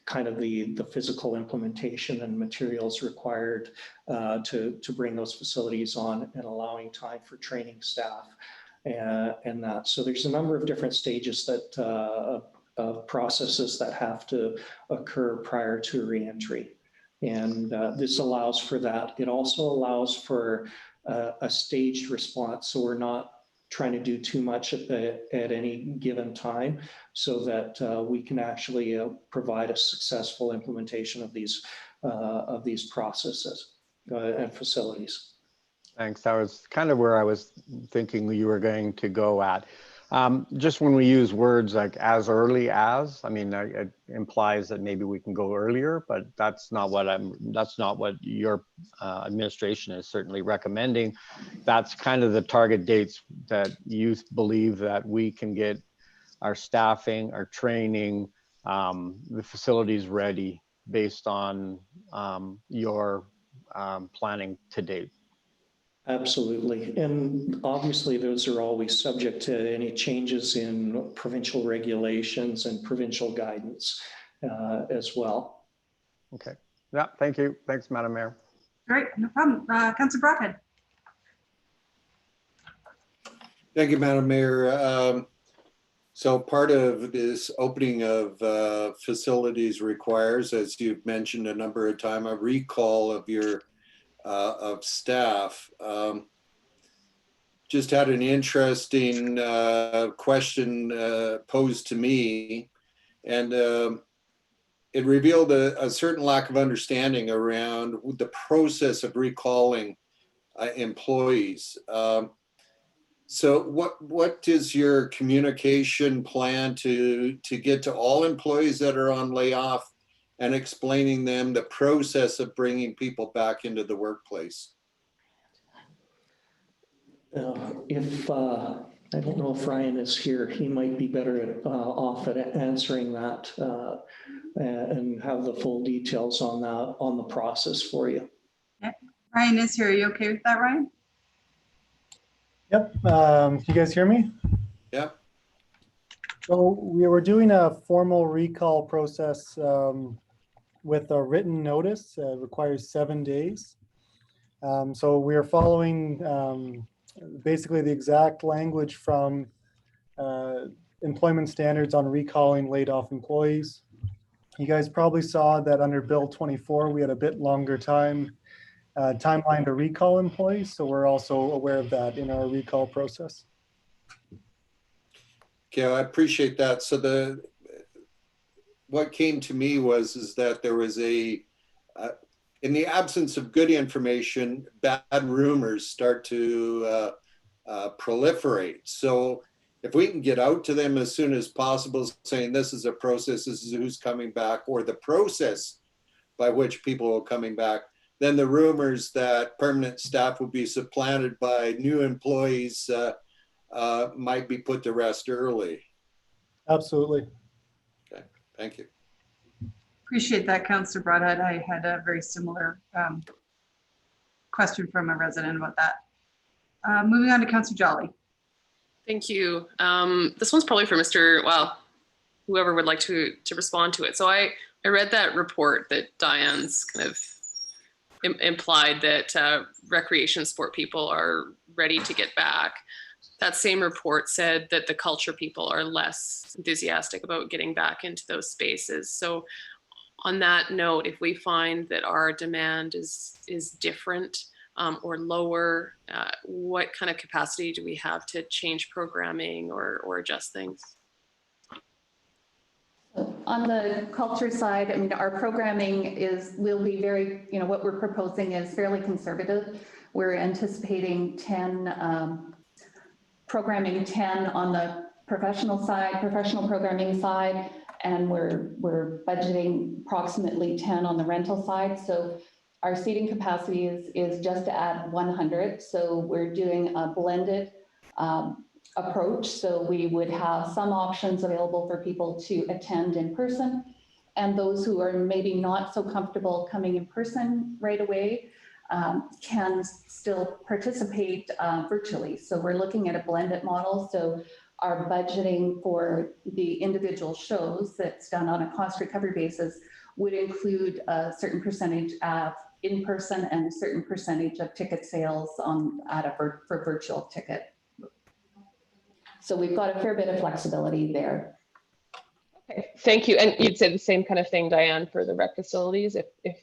kind of the physical implementation and materials required to bring those facilities on, and allowing time for training staff and that. So there's a number of different stages that processes that have to occur prior to reentry, and this allows for that. It also allows for a staged response, so we're not trying to do too much at any given time, so that we can actually provide a successful implementation of these processes and facilities. Thanks. That was kind of where I was thinking you were going to go at. Just when we use words like as early as, it implies that maybe we can go earlier, but that's not what your administration is certainly recommending. That's kind of the target dates that you believe that we can get our staffing, our training, the facilities ready based on your planning to date. Absolutely. And obviously, those are always subject to any changes in provincial regulations and provincial guidance as well. Okay. Yeah, thank you. Thanks, Madam Mayor. Great, no problem. Councillor Brockhead. Thank you, Madam Mayor. So part of this opening of facilities requires, as you've mentioned a number of times, a recall of your of staff. Just had an interesting question posed to me, and it revealed a certain lack of understanding around the process of recalling employees. So what is your communication plan to get to all employees that are on layoff and explaining them the process of bringing people back into the workplace? I don't know if Ryan is here, he might be better off at answering that and have the full details on that, on the process for you. Yeah. Ryan is here. Are you okay with that, Ryan? Yep. You guys hear me? Yep. So we were doing a formal recall process with a written notice. Requires 7 days. So we are following basically the exact language from employment standards on recalling laid off employees. You guys probably saw that under Bill 24, we had a bit longer timeline to recall employees. So we're also aware of that in our recall process. Okay, I appreciate that. So what came to me is that there was in the absence of good information, bad rumors start to proliferate. So if we can get out to them as soon as possible, saying this is a process, this is who's coming back, or the process by which people are coming back, then the rumors that permanent staff will be supplanted by new employees might be put to rest early. Absolutely. Okay, thank you. Appreciate that, Councillor Broadhead. I had a very similar question from a resident about that. Moving on to Councillor Jolly. Thank you. This one's probably for whoever would like to respond to it. So I read that report that Diane's kind of implied that recreation sport people are ready to get back. That same report said that the culture people are less enthusiastic about getting back into those spaces. So on that note, if we find that our demand is different or lower, what kind of capacity do we have to change programming or adjust things? On the culture side, I mean, our programming will be very, what we're proposing is fairly conservative. We're anticipating programming 10 on the professional programming side, and we're budgeting approximately 10 on the rental side. So our seating capacity is just to add 100. So we're doing a blended approach. So we would have some options available for people to attend in person, and those who are maybe not so comfortable coming in person right away can still participate virtually. So we're looking at a blended model. So our budgeting for the individual shows that's done on a cost recovery basis would include a certain percentage of in-person and a certain percentage of ticket sales for virtual ticket. So we've got a fair bit of flexibility there. Okay, thank you. And you'd say the same kind of thing, Diane, for the rec facilities. If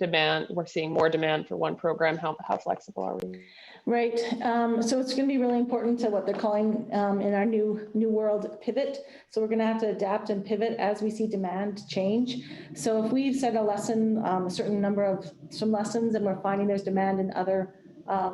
we're seeing more demand for one program, how flexible are we? Right. So it's going to be really important to what they're calling in our new world pivot. So we're going to have to adapt and pivot as we see demand change. So if we've set a lesson, a certain number of swim lessons, and we're finding there's demand in other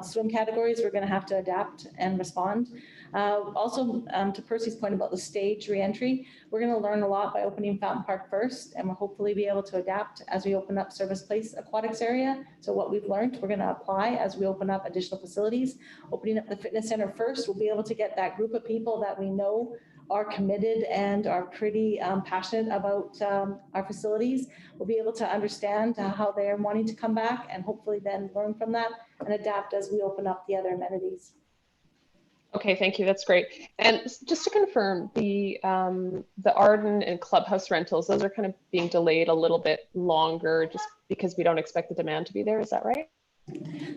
swim categories, we're going to have to adapt and respond. Also, to Percy's point about the stage reentry, we're going to learn a lot by opening Fountain Park first, and we'll hopefully be able to adapt as we open up Service Place Aquatics area. So what we've learned, we're going to apply as we open up additional facilities. Opening up the fitness center first, we'll be able to get that group of people that we know are committed and are pretty passionate about our facilities. We'll be able to understand how they're wanting to come back, and hopefully then learn from that and adapt as we open up the other amenities. Okay, thank you. That's great. And just to confirm, the Arden and Clubhouse rentals, those are kind of being delayed a little bit longer just because we don't expect the demand to be there. Is that right?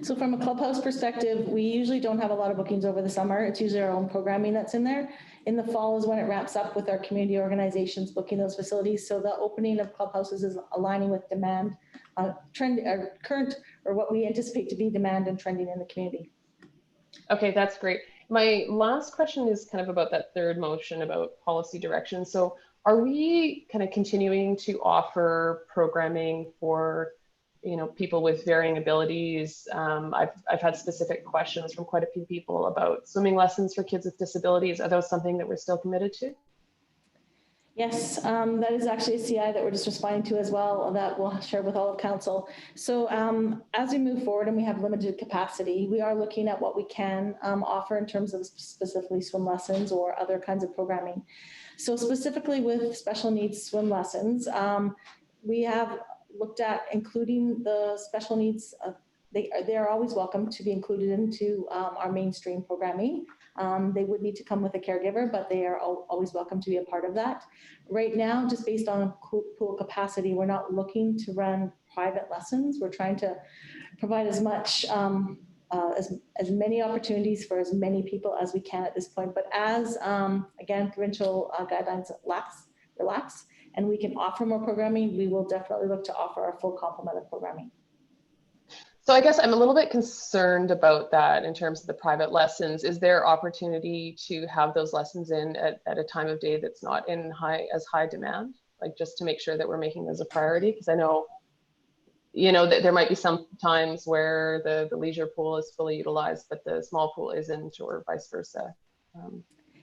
So from a Clubhouse perspective, we usually don't have a lot of bookings over the summer. It's usually our own programming that's in there. In the fall is when it wraps up with our community organizations booking those facilities. So the opening of Clubhouses is aligning with demand, current or what we anticipate to be demand and trending in the community. Okay, that's great. My last question is kind of about that third motion about policy direction. So Are we kind of continuing to offer programming for, people with varying abilities? I've had specific questions from quite a few people about swimming lessons for kids with disabilities. Are those something that we're still committed to? Yes, that is actually a CI that we're just responding to as well, that we'll share with all of council. So as we move forward and we have limited capacity, we are looking at what we can offer in terms of specifically swim lessons or other kinds of programming. So specifically with special needs swim lessons, we have looked at including the special needs. They are always welcome to be included into our mainstream programming. They would need to come with a caregiver, but they are always welcome to be a part of that. Right now, just based on pool capacity, we're not looking to run private lessons. We're trying to provide as much, as many opportunities for as many people as we can at this point. But as, again, provincial guidelines relax, and we can offer more programming, we will definitely look to offer our full complement of programming. So I guess I'm a little bit concerned about that in terms of the private lessons. Is there opportunity to have those lessons in at a time of day that's not in as high demand? Like just to make sure that we're making those a priority? Because I know, that there might be some times where the leisure pool is fully utilized, but the small pool isn't, or vice versa.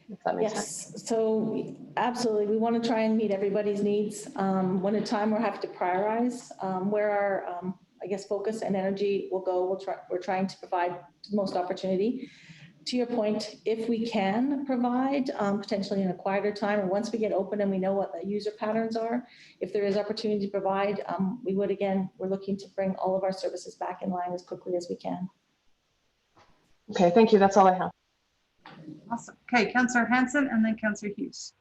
If that makes sense. So absolutely, we want to try and meet everybody's needs. When a time we're having to prioritize where our focus and energy will go. We're trying to provide the most opportunity. To your point, if we can provide potentially in a quieter time, or once we get open and we know what the user patterns are, if there is opportunity to provide, we would. Again, we're looking to bring all of our services back in line as quickly as we can. Okay, thank you. That's all I have. Awesome. Okay, Councillor Hanson and then Councillor Hughes.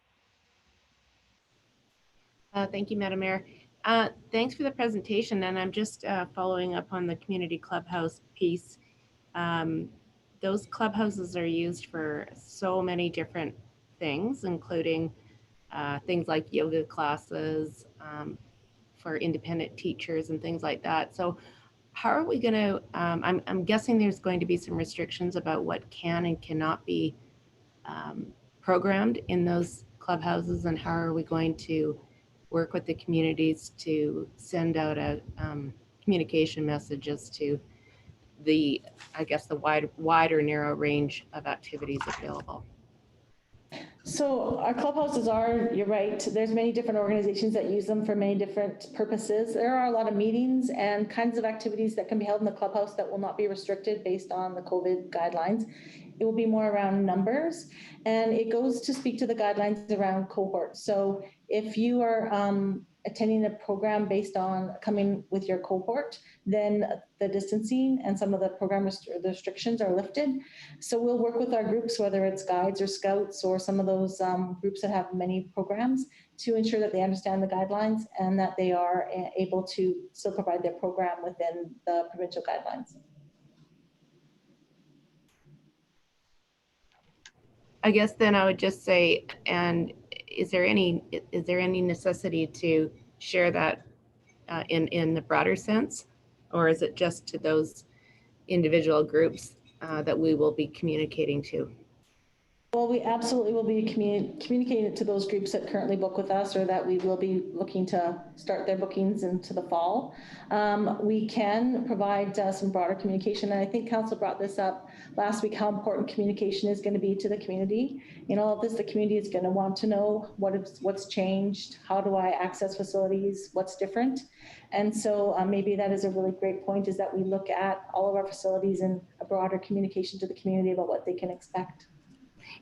Thank you, Madam Mayor. Thanks for the presentation, and I'm just following up on the community clubhouse piece. Those clubhouses are used for so many different things, including things like yoga classes for independent teachers and things like that. So how are we going to, I'm guessing there's going to be some restrictions about what can and cannot be programmed in those clubhouses, and how are we going to work with the communities to send out a communication messages to the, the wider narrow range of activities available. So our clubhouses are, you're right, there's many different organizations that use them for many different purposes. There are a lot of meetings and kinds of activities that can be held in the clubhouse that will not be restricted based on the COVID guidelines. It will be more around numbers, and it goes to speak to the guidelines around cohort. So if you are attending a program based on coming with your cohort, then the distancing and some of the program restrictions are lifted. So we'll work with our groups, whether it's guides or scouts or some of those groups that have many programs, to ensure that they understand the guidelines and that they are able to still provide their program within the provincial guidelines. I guess then I would just say, and is there any necessity to share that in the broader sense, or is it just to those individual groups that we will be communicating to? Well, we absolutely will be communicating it to those groups that currently book with us, or that we will be looking to start their bookings into the fall. We can provide some broader communication, and I think Council brought this up last week, how important communication is going to be to the community. In all of this, the community is going to want to know what's changed, how do I access facilities, what's different. And so maybe that is a really great point, is that we look at all of our facilities and a broader communication to the community about what they can expect.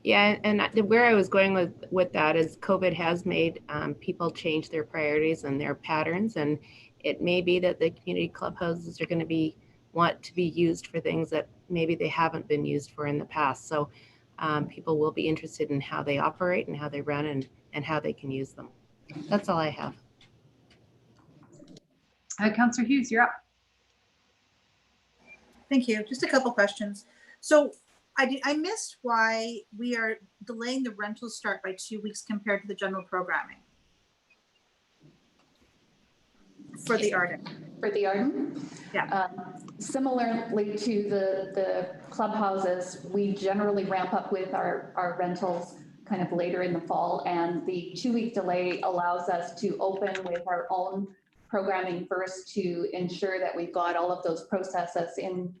Yeah, and where I was going with that is COVID has made people change their priorities and their patterns, and it may be that the community clubhouses are going to want to be used for things that maybe they haven't been used for in the past. So people will be interested in how they operate and how they run and how they can use them. That's all I have. Councillor Hughes, you're up. Thank you. Just a couple questions. So I missed why we are delaying the rental start by 2 weeks compared to the general programming for the Arden. For the Arden? Yeah. Similarly to the clubhouses, we generally ramp up with our rentals kind of later in the fall. And the 2-week delay allows us to open with our own programming first to ensure that we've got all of those processes in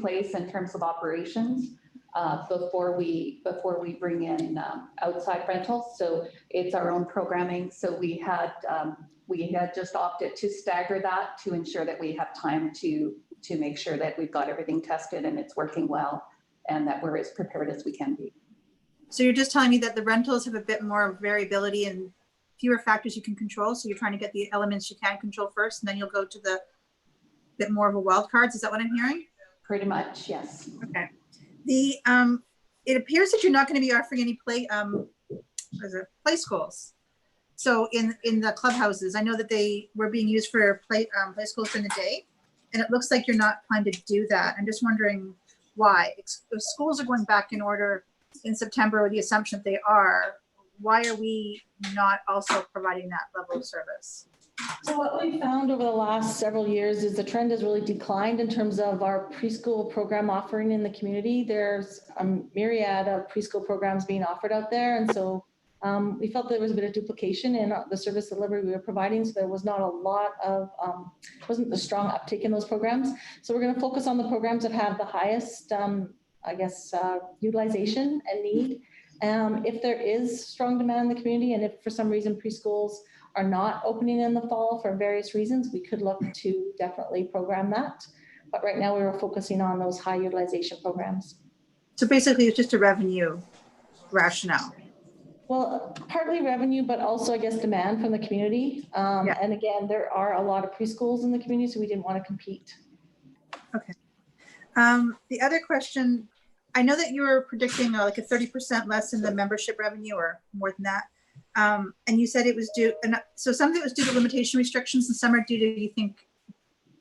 place in terms of operations before we bring in outside rentals. So it's our own programming. So we had just opted to stagger that to ensure that we have time to make sure that we've got everything tested and it's working well and that we're as prepared as we can be. So you're just telling me that the rentals have a bit more variability and fewer factors you can control. So you're trying to get the elements you can control first, and then you'll go to the bit more of a wild cards. Is that what I'm hearing? Pretty much, yes. Okay. The it appears that you're not going to be offering any play schools. So in the clubhouses, I know that they were being used for play schools during the day, and it looks like you're not planning to do that. I'm just wondering why. If schools are going back in order in September, with the assumption that they are, why are we not also providing that level of service? So what we found over the last several years is the trend has really declined in terms of our preschool program offering in the community. There's a myriad of preschool programs being offered out there. And so we felt there was a bit of duplication in the service delivery we were providing. So there was not a lot of, wasn't a strong uptake in those programs. So we're going to focus on the programs that have the highest, utilization and need. If there is strong demand in the community, and if for some reason preschools are not opening in the fall for various reasons, we could look to definitely program that. But right now we were focusing on those high utilization programs. So basically it's just a revenue rationale. Well, partly revenue, but also I guess demand from the community. Yeah. And again, there are a lot of preschools in the community, so we didn't want to compete. Okay. The other question, I know that you were predicting like a 30% less in the membership revenue or more than that. And you said it was due, and so some of it was due to limitation restrictions and some are due to, you think,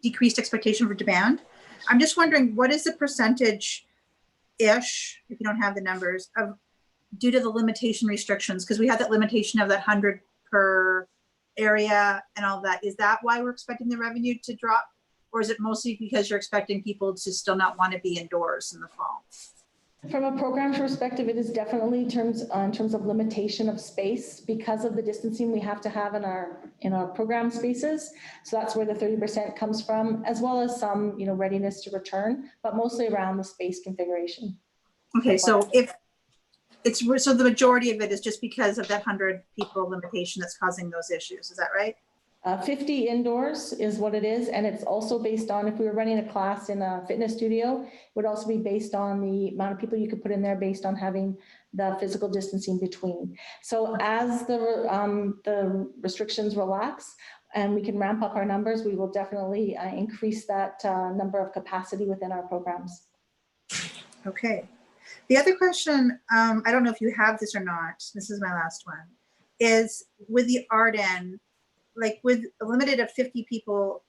decreased expectation for demand. I'm just wondering, what is the percentage-ish, if you don't have the numbers, of due to the limitation restrictions? Because we had that limitation of that 100 per area and all that. Is that why we're expecting the revenue to drop? Or is it mostly because you're expecting people to still not want to be indoors in the fall? From a program perspective, it is definitely in terms of limitation of space because of the distancing we have to have in our program spaces. So that's where the 30% comes from, as well as some readiness to return, but mostly around the space configuration. Okay, so if it's so the majority of it is just because of that 100 people limitation that's causing those issues. Is that right? 50 indoors is what it is. And it's also based on, if we were running a class in a fitness studio, it would also be based on the amount of people you could put in there based on having the physical distancing between. So as the restrictions relax and we can ramp up our numbers, we will definitely increase that number of capacity within our programs. Okay. The other question, I don't know if you have this or not, this is my last one, is with the Arden, like with a limited of 50 people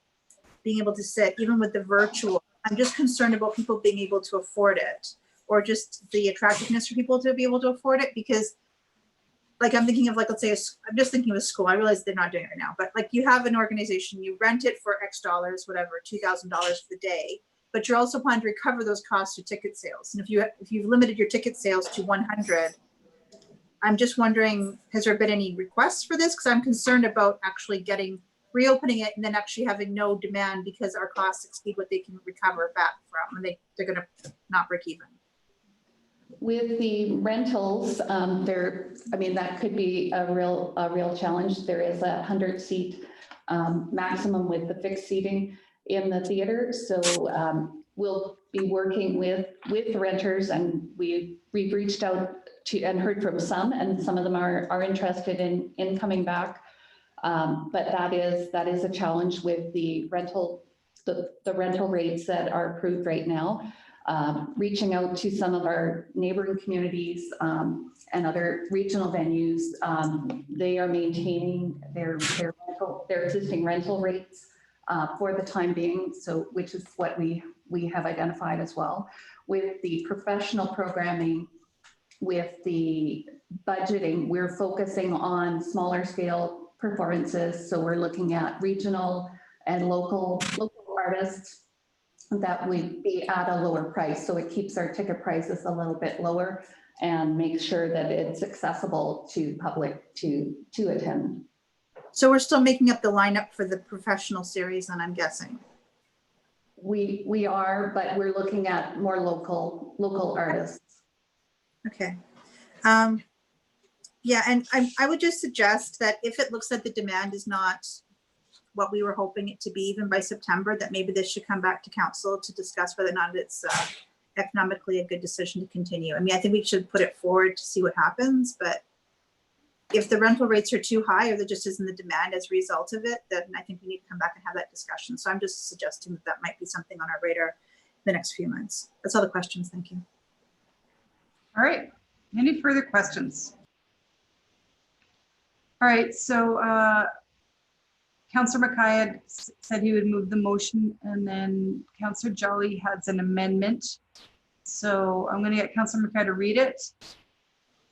being able to sit, even with the virtual, I'm just concerned about people being able to afford it, or just the attractiveness for people to be able to afford it. Because like I'm thinking of, like, let's say, I'm just thinking of a school. I realize they're not doing it right now, but like you have an organization, you rent it for X dollars, whatever, $2,000 for the day, but you're also planning to recover those costs through ticket sales. And if you've limited your ticket sales to 100, I'm just wondering, has there been any requests for this? Because I'm concerned about actually reopening it and then actually having no demand because our costs exceed what they can recover back from, and they're going to not break even. With the rentals, that could be a real challenge. There is a 100-seat maximum with the fixed seating in the theater. So we'll be working with renters, and we've reached out to and heard from some, and some of them are interested in coming back. But that is a challenge with the rental rates that are approved right now. Reaching out to some of our neighboring communities and other regional venues, they are maintaining their existing rental rates for the time being. So, which is what we have identified as well. With the professional programming, with the budgeting, we're focusing on smaller scale performances. So we're looking at regional and local artists that would be at a lower price. So it keeps our ticket prices a little bit lower. and make sure that it's accessible to public to attend. So we're still making up the lineup for the professional series, and I'm guessing. We are, but we're looking at more local artists. Okay. Yeah, and I would just suggest that if it looks like the demand is not what we were hoping it to be, even by September, that maybe this should come back to council to discuss whether or not it's economically a good decision to continue. I mean, I think we should put it forward to see what happens, but if the rental rates are too high or there just isn't the demand as a result of it, then I think we need to come back and have that discussion. So I'm just suggesting that might be something on our radar the next few months. That's all the questions. Thank you. All right. Any further questions? All right. So Councillor Mackay had said he would move the motion, and then Councillor Jolly has an amendment. So I'm going to get Councillor Mackay to read it.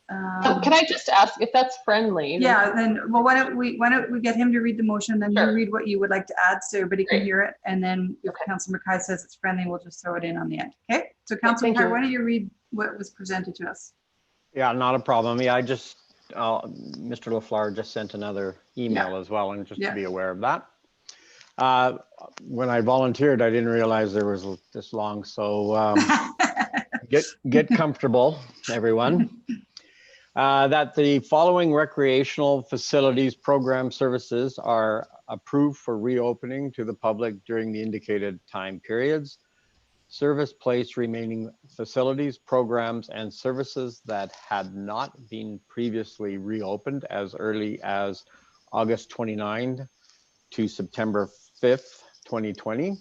Can I just ask if that's friendly? Yeah, then, well, why don't we get him to read the motion, then you read what you would like to add so everybody can hear it. And then if Councillor Mackay says it's friendly, we'll just throw it in on the end. Okay, so Councillor Mackay, why don't you read what was presented to us? Yeah, not a problem. Yeah, I just, Mr. LaFleur just sent another email as well, and just to be aware of that. When I volunteered, I didn't realize there was this long, so get comfortable, everyone. That the following recreational facilities program services are approved for reopening to the public during the indicated time periods. Service place remaining facilities, programs, and services that had not been previously reopened as early as August 29 to September 5th, 2020.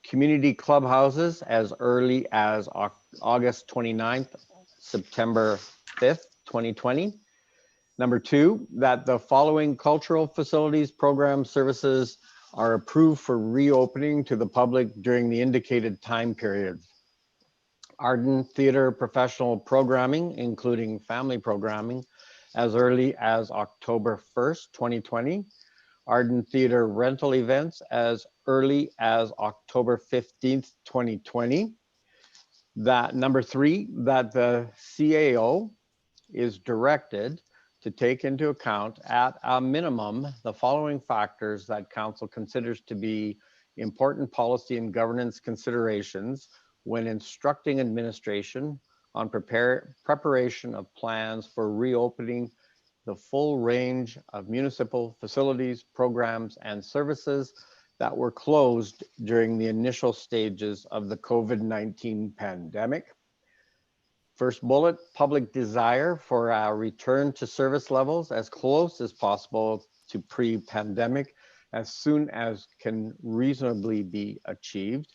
Community clubhouses as early as August 29th, September 5th, 2020. Number two, that the following cultural facilities, programs, services are approved for reopening to the public during the indicated time periods. Arden Theatre professional programming, including family programming, as early as October 1st, 2020. Arden Theatre rental events as early as October 15th, 2020. That number three, that the CAO is directed to take into account at a minimum the following factors that council considers to be important policy and governance considerations when instructing administration on preparation of plans for reopening the full range of municipal facilities, programs, and services that were closed during the initial stages of the COVID-19 pandemic. First bullet, public desire for a return to service levels as close as possible to pre-pandemic as soon as can reasonably be achieved.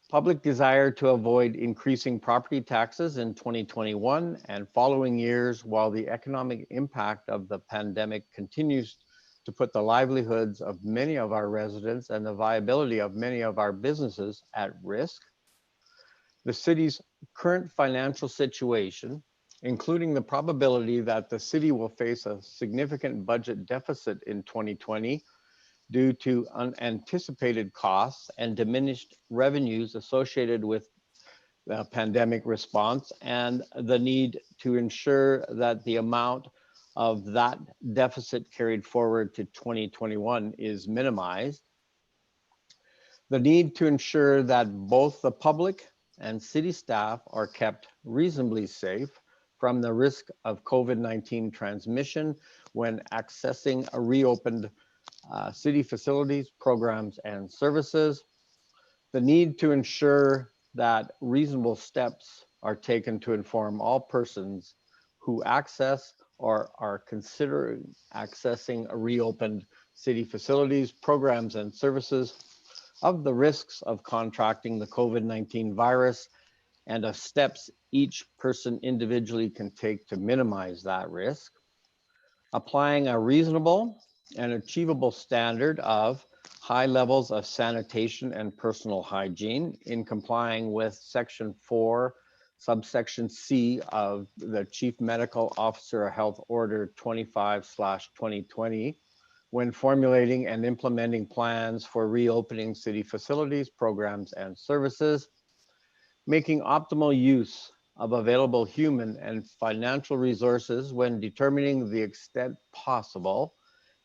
Public desire to avoid increasing property taxes in 2021 and following years while the economic impact of the pandemic continues to put the livelihoods of many of our residents and the viability of many of our businesses at risk. The city's current financial situation, including the probability that the city will face a significant budget deficit in 2020 due to unanticipated costs and diminished revenues associated with the pandemic response, and the need to ensure that the amount of that deficit carried forward to 2021 is minimized. The need to ensure that both the public and city staff are kept reasonably safe from the risk of COVID-19 transmission when accessing a reopened city facilities, programs, and services. The need to ensure that reasonable steps are taken to inform all persons who access or are considering accessing a reopened city facilities, programs, and services of the risks of contracting the COVID-19 virus and of steps each person individually can take to minimize that risk. Applying a reasonable and achievable standard of high levels of sanitation and personal hygiene in complying with Section 4, subsection C of the Chief Medical Officer Health Order 25/2020 when formulating and implementing plans for reopening city facilities, programs, and services, making optimal use of available human and financial resources when determining the extent possible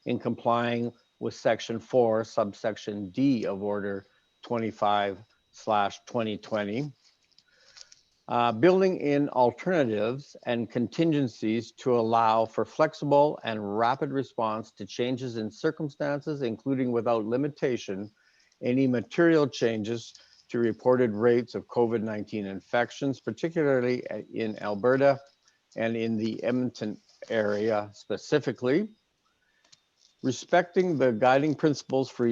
in complying with Section 4, subsection D of Order 25/2020. Building in alternatives and contingencies to allow for flexible and rapid response to changes in circumstances, including without limitation, any material changes to reported rates of COVID-19 infections, particularly in Alberta and in the Edmonton area specifically. Respecting the guiding principles for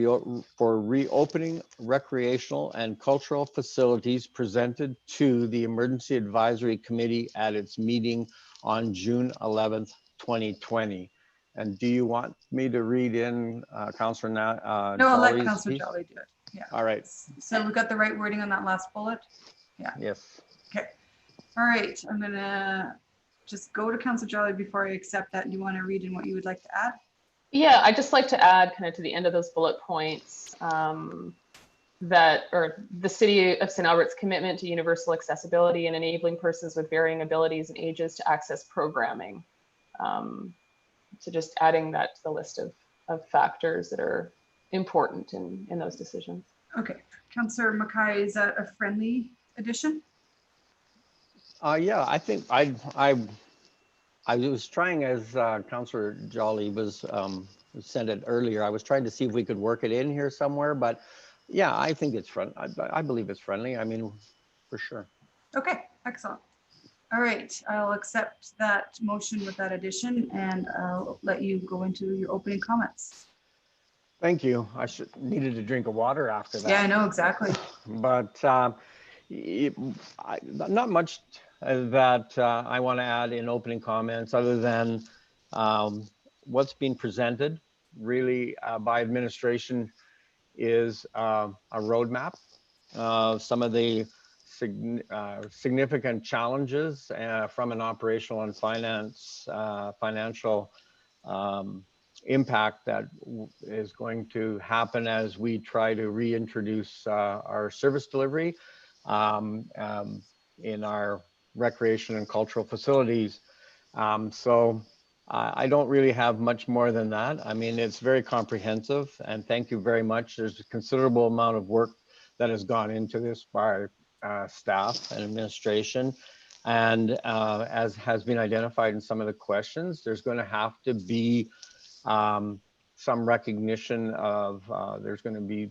reopening recreational and cultural facilities presented to the Emergency Advisory Committee at its meeting on June 11th, 2020. And do you want me to read in Councillor No, I'll let Jolly's Councillor piece? Jolly do it. Yeah. All right. So we got the right wording on that last bullet? Yeah. Yes. Okay. All right. I'm going to just go to Councillor Jolly before I accept that. You want to read in what you would like to add? Yeah, I'd just like to add kind of to the end of those bullet points that, or the City of St. Albert's commitment to universal accessibility and enabling persons with varying abilities and ages to access programming. So just adding that to the list of factors that are important in those decisions. Okay. Councillor Mackay, is that a friendly addition? Yeah, I think I was trying, as Councillor Jolly was said it earlier, I was trying to see if we could work it in here somewhere, but yeah, I think it's I believe it's friendly. I mean, for sure. Okay, excellent. All right, I'll accept that motion with that addition and I'll let you go into your opening comments. Thank you. I needed a drink of water after that. Yeah, I know, exactly. But not much that I want to add in opening comments other than what's being presented really by administration is a roadmap. Some of the significant challenges from an operational and financial impact that is going to happen as we try to reintroduce our service delivery in our recreation and cultural facilities. So I don't really have much more than that. I mean, it's very comprehensive and thank you very much. There's a considerable amount of work that has gone into this by staff and administration. And as has been identified in some of the questions, there's going to have to be some recognition of there's going to be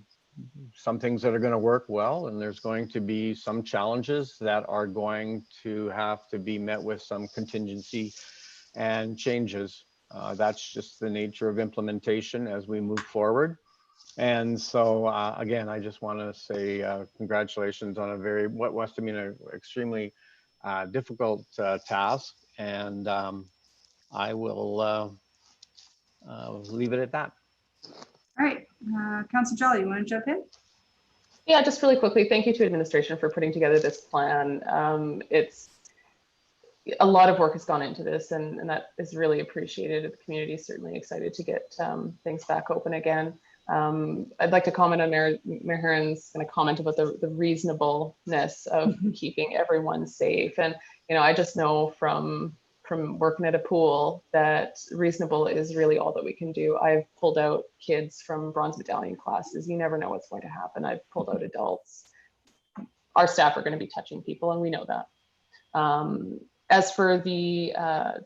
some things that are going to work well, and there's going to be some challenges that are going to have to be met with some contingency and changes. That's just the nature of implementation as we move forward. And so again, I just want to say congratulations on what must have been an extremely difficult task, and I will leave it at that. All right, Councillor Jolly, you want to jump in? Yeah, just really quickly, thank you to administration for putting together this plan. It's a lot of work has gone into this, and that is really appreciated. The community is certainly excited to get things back open again. I'd like to comment on Mayor Heron's kind of comment about the reasonableness of keeping everyone safe. And, you know, I just know from working at a pool that reasonable is really all that we can do. I've pulled out kids from Bronze Battalion classes. You never know what's going to happen. I've pulled out adults. Our staff are going to be touching people, and we know that. As for the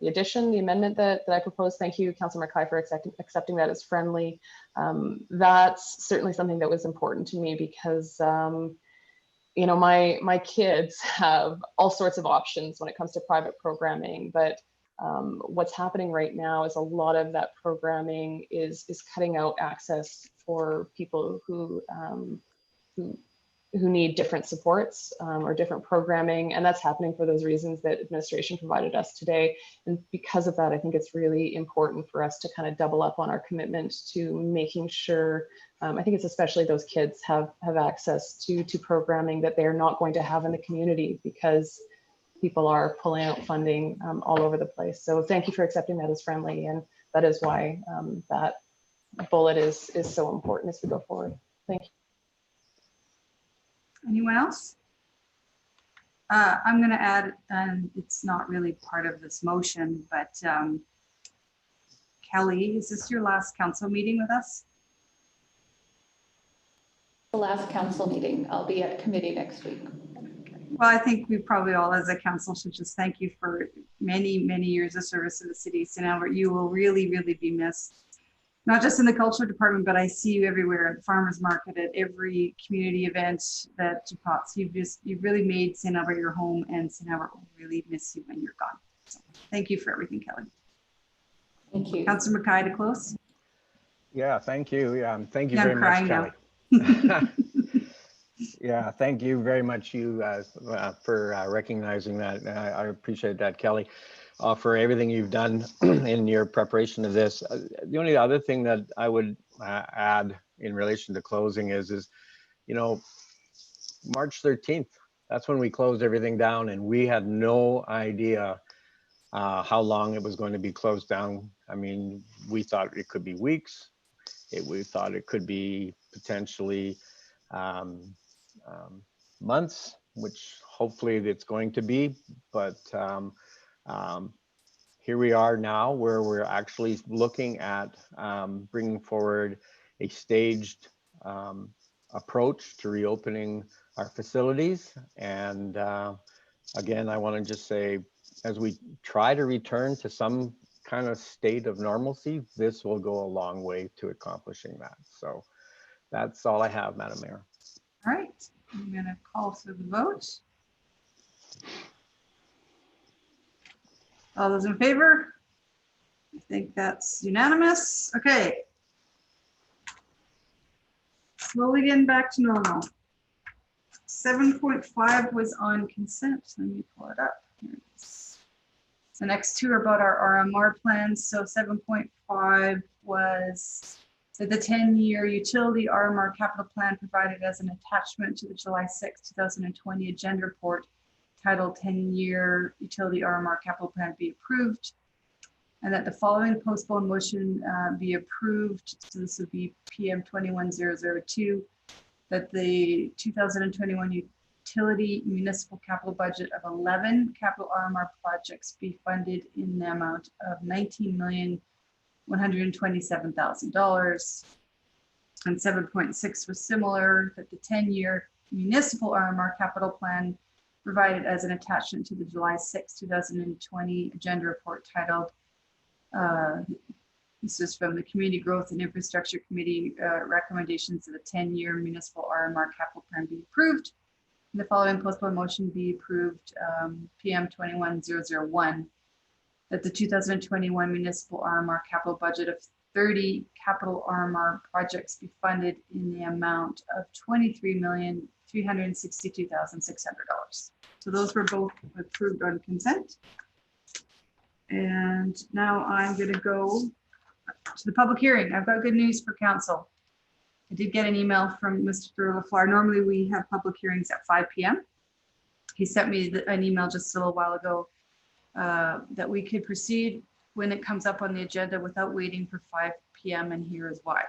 addition, the amendment that I proposed, thank you, Councillor Mackay, for accepting that as friendly. That's certainly something that was important to me because you know, my kids have all sorts of options when it comes to private programming, but what's happening right now is a lot of that programming is cutting out access for people who need different supports or different programming, and that's happening for those reasons that administration provided us today. And because of that, I think it's really important for us to kind of double up on our commitment to making sure, I think it's especially those kids have access to programming that they're not going to have in the community because people are pulling out funding all over the place. So thank you for accepting that as friendly, and that is why that bullet is so important as we go forward. Thank you. Anyone else? I'm going to add, and it's not really part of this motion, but Kelly, is this your last council meeting with us? The last council meeting. I'll be at committee next week. Well, I think we probably all as a council should just thank you for many, many years of service to the city of St. Albert. You will really, really be missed. Not just in the culture department, but I see you everywhere at the farmer's market, at every community event that you pop. So you've really made St. Albert your home, and St. Albert will really miss you when you're gone. So thank you for everything, Kelly. Thank you. Councilor Mackay to close. Yeah, thank you. Thank you Yeah, I'm very much, crying Kelly. Yeah, thank you very much, you for recognizing that. I appreciate that, Kelly, for everything you've done in your preparation of this. The only other thing that I would add in relation to closing is, you know, March 13th, that's when we closed everything down, and we had no idea how long it was going to be closed down. I mean, we thought it could be weeks. We thought it could be potentially months, which hopefully it's going to be, but here we are now where we're actually looking at bringing forward a staged approach to reopening our facilities. And again, I want to just say, as we try to return to some kind of state of normalcy, this will go a long way to accomplishing that. So that's all I have, Madam Mayor. All right, I'm going to call for the vote. All those in favor? I think that's unanimous. Okay. Slowly getting back to normal. 7.5 was on consent. Let me pull it up. Here it is. The next two are about our RMR plans. So 7.5 was the 10-year utility RMR capital plan provided as an attachment to the July 6, 2020 agenda report titled 10-year utility RMR capital plan be approved, and that the following postponed motion be approved. So this would be PM 21002, that the 2021 utility municipal capital budget of 11 capital RMR projects be funded in the amount of $19,127,000. And 7.6 was similar, that the 10-year municipal RMR capital plan provided as an attachment to the July 6, 2020 agenda report titled, this is from the Community Growth and Infrastructure Committee, recommendations of the 10-year municipal RMR capital plan be approved. And the following postponed motion be approved, PM 21001, that the 2021 municipal RMR capital budget of 30 capital RMR projects be funded in the amount of $23,362,600. So those were both approved on consent. And now I'm going to go to the public hearing. I've got good news for council. I did get an email from Mr. LaFleur. Normally we have public hearings at 5 p.m. He sent me an email just a little while ago that we could proceed when it comes up on the agenda without waiting for 5 p.m. and here is why.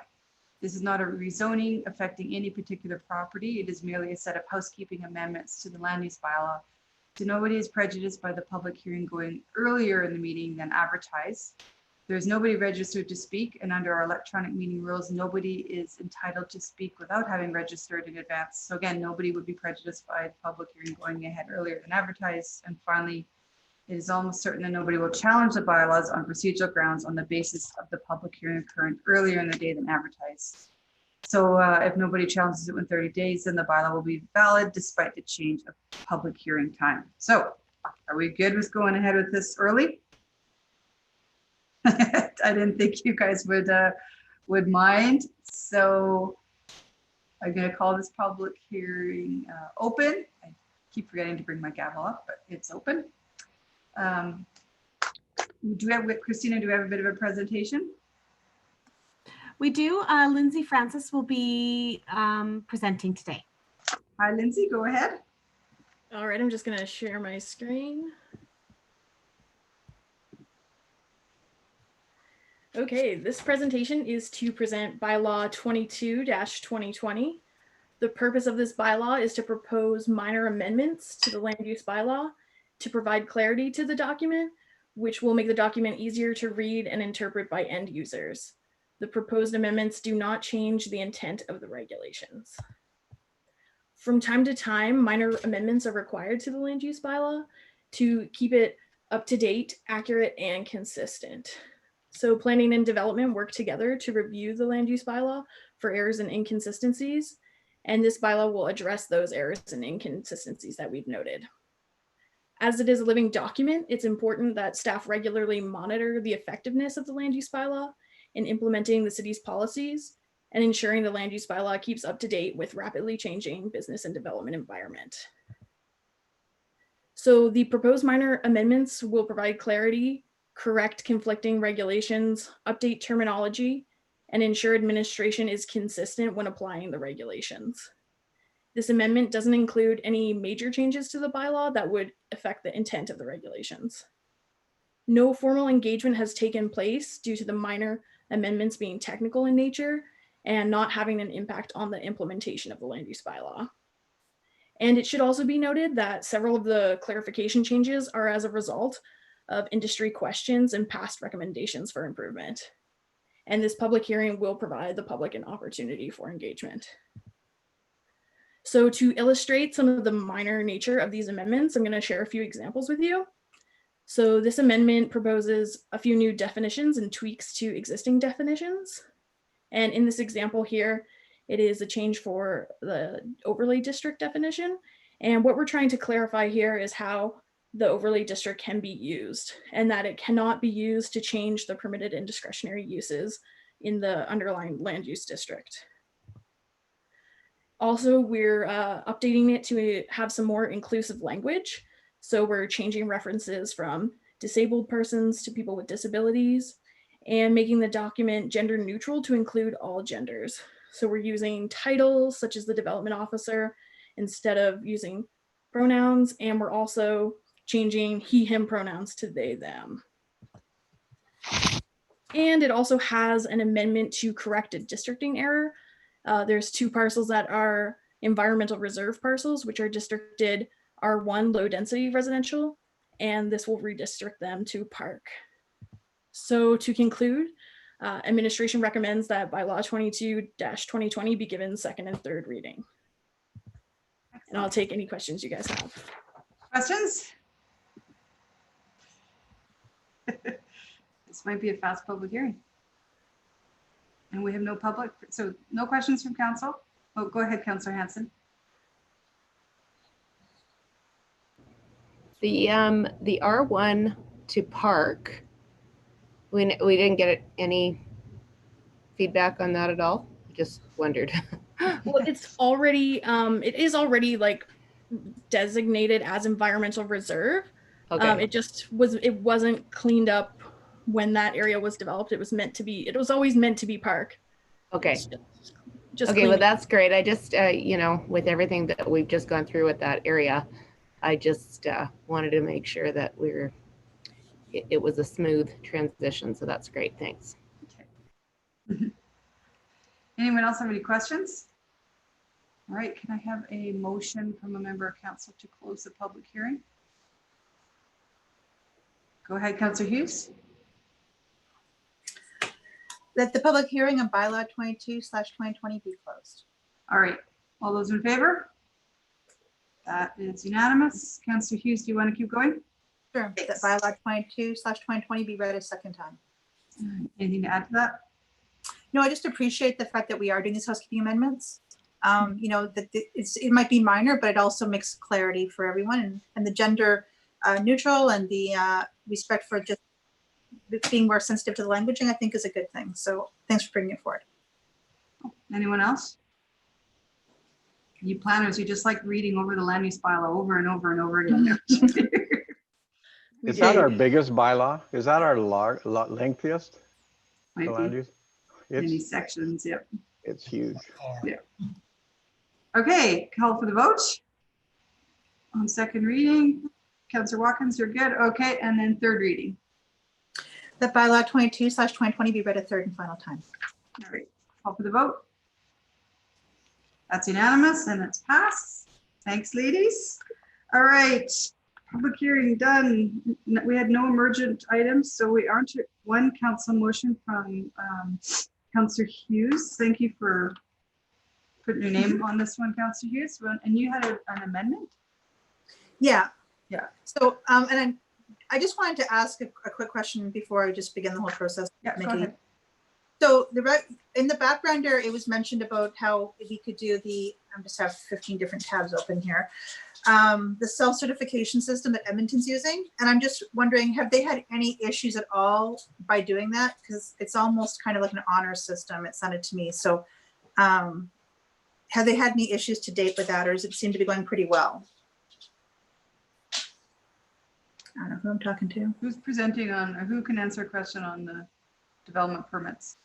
This is not a rezoning affecting any particular property. It is merely a set of housekeeping amendments to the land use bylaw. So nobody is prejudiced by the public hearing going earlier in the meeting than advertised. There's nobody registered to speak, and under our electronic meeting rules, nobody is entitled to speak without having registered in advance. So again, nobody would be prejudiced by the public hearing going ahead earlier than advertised. And finally, it is almost certain that nobody will challenge the bylaws on procedural grounds on the basis of the public hearing occurring earlier in the day than advertised. So if nobody challenges it within 30 days, then the bylaw will be valid despite the change of public hearing time. So are we good with going ahead with this early? I didn't think you guys would mind. So I'm going to call this public hearing open. I keep forgetting to bring my gavel up, but it's open. Do we have, Christina, do we have a bit of a presentation? We do. Lindsay Francis will be presenting today. Hi, Lindsay, go ahead. All right, I'm just going to share my screen. Okay, this presentation is to present bylaw 22-2020, The purpose of this bylaw is to propose minor amendments to the land use bylaw to provide clarity to the document, which will make the document easier to read and interpret by end users. The proposed amendments do not change the intent of the regulations. From time to time, minor amendments are required to the land use bylaw to keep it up to date, accurate, and consistent. So planning and development work together to review the land use bylaw for errors and inconsistencies. And this bylaw will address those errors and inconsistencies that we've noted. As it is a living document, it's important that staff regularly monitor the effectiveness of the land use bylaw in implementing the city's policies and ensuring the land use bylaw keeps up to date with rapidly changing business and development environment. So the proposed minor amendments will provide clarity, correct conflicting regulations, update terminology, and ensure administration is consistent when applying the regulations. This amendment doesn't include any major changes to the bylaw that would affect the intent of the regulations. No formal engagement has taken place due to the minor amendments being technical in nature and not having an impact on the implementation of the land use bylaw. And it should also be noted that several of the clarification changes are as a result of industry questions and past recommendations for improvement. And this public hearing will provide the public an opportunity for engagement. So to illustrate some of the minor nature of these amendments, I'm going to share a few examples with you. So this amendment proposes a few new definitions and tweaks to existing definitions. And in this example here, it is a change for the overlay district definition. And what we're trying to clarify here is how the overlay district can be used, and that it cannot be used to change the permitted and discretionary uses in the underlying land use district. Also, we're updating it to have some more inclusive language. So we're changing references from disabled persons to people with disabilities and making the document gender neutral to include all genders. So we're using titles such as the development officer instead of using pronouns, and we're also changing he, him pronouns to they, them. And it also has an amendment to correct a districting error. There's two parcels that are environmental reserve parcels, which are districted R1 low density residential, and this will redistrict them to park. So to conclude, administration recommends that bylaw 22-2020 be given second and third reading. And I'll take any questions you guys have. Questions? This might be a fast public hearing. And we have no public, so no questions from council. Oh, go ahead, Councillor Hanson. The R1 to park, we didn't get any feedback on that at all. Just wondered. Well, it's already, it is already like designated as environmental reserve. Okay. It wasn't cleaned up when that area was developed. It was always meant to be park. Okay. Just okay, well, that's great. I just, you know, with everything that we've just gone through with that area, I just wanted to make sure that it was a smooth transition. So that's great. Thanks. Okay. Anyone else have any questions? All right, can I have a motion from a member of council to close the public hearing? Go ahead, Councillor Hughes. That the public hearing on bylaw 22/2020 be closed. All right, all those in favor? That is unanimous. Councillor Hughes, do you want to keep going? Sure. That bylaw 22/2020 be read a second time. Anything to add to that? No, I just appreciate the fact that we are doing these housekeeping amendments. You know, that it might be minor, but it also makes clarity for everyone, and the gender neutral and the respect for just being more sensitive to the languaging, I think is a good thing. So thanks for bringing it forward. Anyone else? You planners, you just like reading over the land use bylaw over and over and over again. Is that our biggest bylaw? Is that our lengthiest? Might The be. land use? Many sections, yep. It's huge. Yeah. Okay, call for the vote. On second reading, Councillor Watkins, you're good. Okay, and then third reading. That bylaw 22/2020 be read a third and final time. All right, call for the vote. That's unanimous and it's passed. Thanks, ladies. All right, public hearing done. We had no emergent items, so we are to one council motion from Councillor Hughes. Thank you for putting your name on this one, Councillor Hughes. And you had an amendment? Yeah. Yeah. So, and I just wanted to ask a quick question before I just begin the whole process. Yeah, go ahead. So in the background there, it was mentioned about how we could do the, I just have 15 different tabs open here, the self-certification system that Edmonton's using. And I'm just wondering, have they had any issues at all by doing that? Because it's almost kind of like an honor system, it sounded to me. So have they had any issues to date with that, or does it seem to be going pretty well? I don't know who I'm talking to. Who's presenting on, or who can answer a question on the development permits?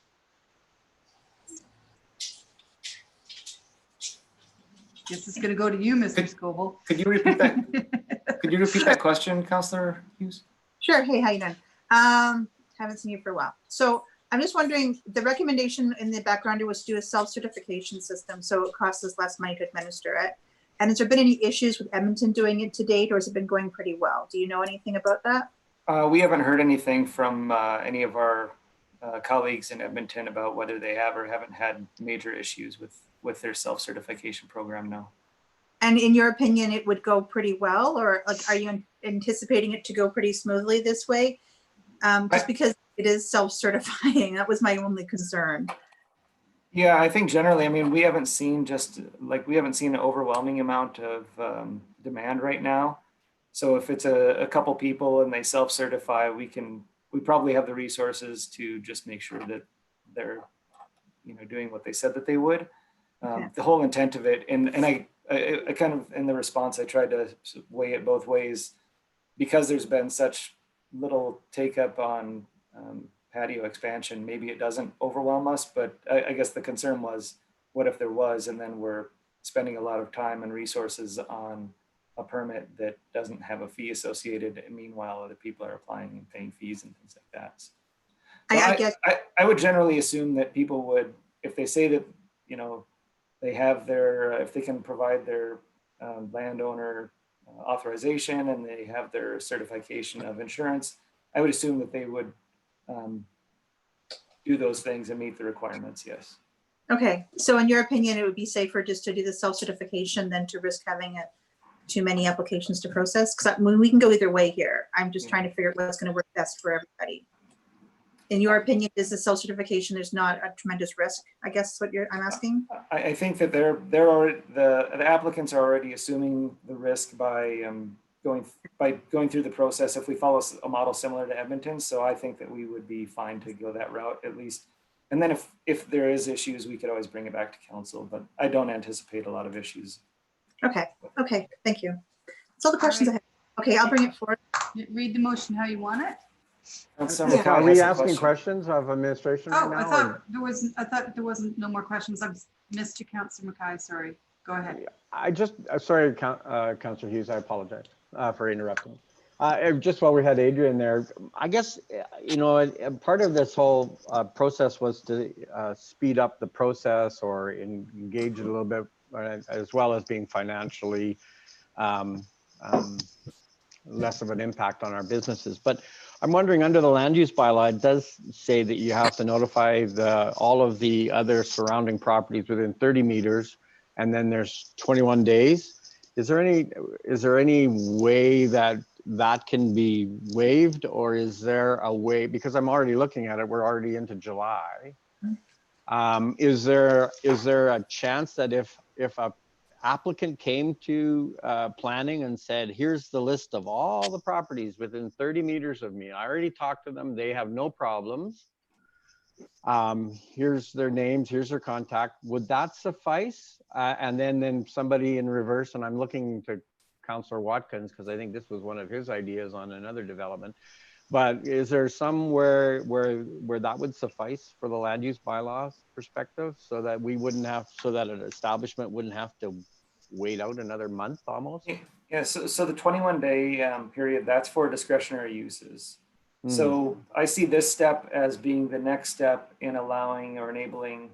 Guess it's gonna go to you, Mr. Scoville. Could you repeat that? Could you repeat that question, Councillor Hughes? Sure. Hey, how you doing? Haven't seen you for a while. So I'm just wondering, the recommendation in the background was to do a self-certification system, so it costs us less money to administer it. And has there been any issues with Edmonton doing it to date, or has it been going pretty well? Do you know anything about that? We haven't heard anything from any of our colleagues in Edmonton about whether they have or haven't had major issues with their self-certification program now. And in your opinion, it would go pretty well, or like, are you anticipating it to go pretty smoothly this way? Just because it is self-certifying, that was my only concern. Yeah, I think generally, I mean, we haven't seen an overwhelming amount of demand right now. So if it's a couple people and they self-certify, we probably have the resources to just make sure that they're, doing what they said that they would. The whole intent of it, and I kind of, in the response, I tried to weigh it both ways, because there's been such little take up on patio expansion. Maybe it doesn't overwhelm us, but I guess the concern was, what if there was, and then we're spending a lot of time and resources on a permit that doesn't have a fee associated, and meanwhile other people are applying and paying fees and things like that. So I would generally assume that people would, if they say that, they have if they can provide their landowner authorization and they have their certification of insurance, I would assume that they would do those things and meet the requirements, yes. Okay, so in your opinion, it would be safer just to do the self-certification than to risk having too many applications to process? Because we can go either way here. I'm just trying to figure out what's going to work best for everybody. In your opinion, is the self-certification is not a tremendous risk? I guess what I'm asking. I think that the applicants are already assuming the risk by going through the process if we follow a model similar to Edmonton. So I think that we would be fine to go that route at least. And then if there is issues, we could always bring it back to council, but I don't anticipate a lot of issues. Okay, thank you. That's all the questions I have. Okay, I'll bring it forward. Read the motion how you want it. Are we asking questions of administration right now? I thought there wasn't no more questions. I missed you, Councillor Mackay. Sorry. Go ahead. Sorry, Councillor Hughes, I apologize for interrupting. Just while we had Adrian there, I guess, part of this whole process was to speed up the process or engage it a little bit, as well as being financially less of an impact on our businesses. But I'm wondering, under the land use bylaw, it does say that you have to notify all of the other surrounding properties within 30 meters, and then there's 21 days. Is there any way that can be waived, or is there a way, because I'm already looking at it, we're already into July. Is there a chance that if a applicant came to planning and said, here's the list of all the properties within 30 meters of me, I already talked to them, they have no problems, here's their names, here's their contact, would that suffice? And then somebody in reverse, and I'm looking to Councillor Watkins, because I think this was one of his ideas on another development, but is there somewhere where that would suffice for the land use bylaws perspective, so that an establishment wouldn't have to wait out another month almost? Yeah, so the 21-day period, that's for discretionary uses. So I see this step as being the next step in allowing or enabling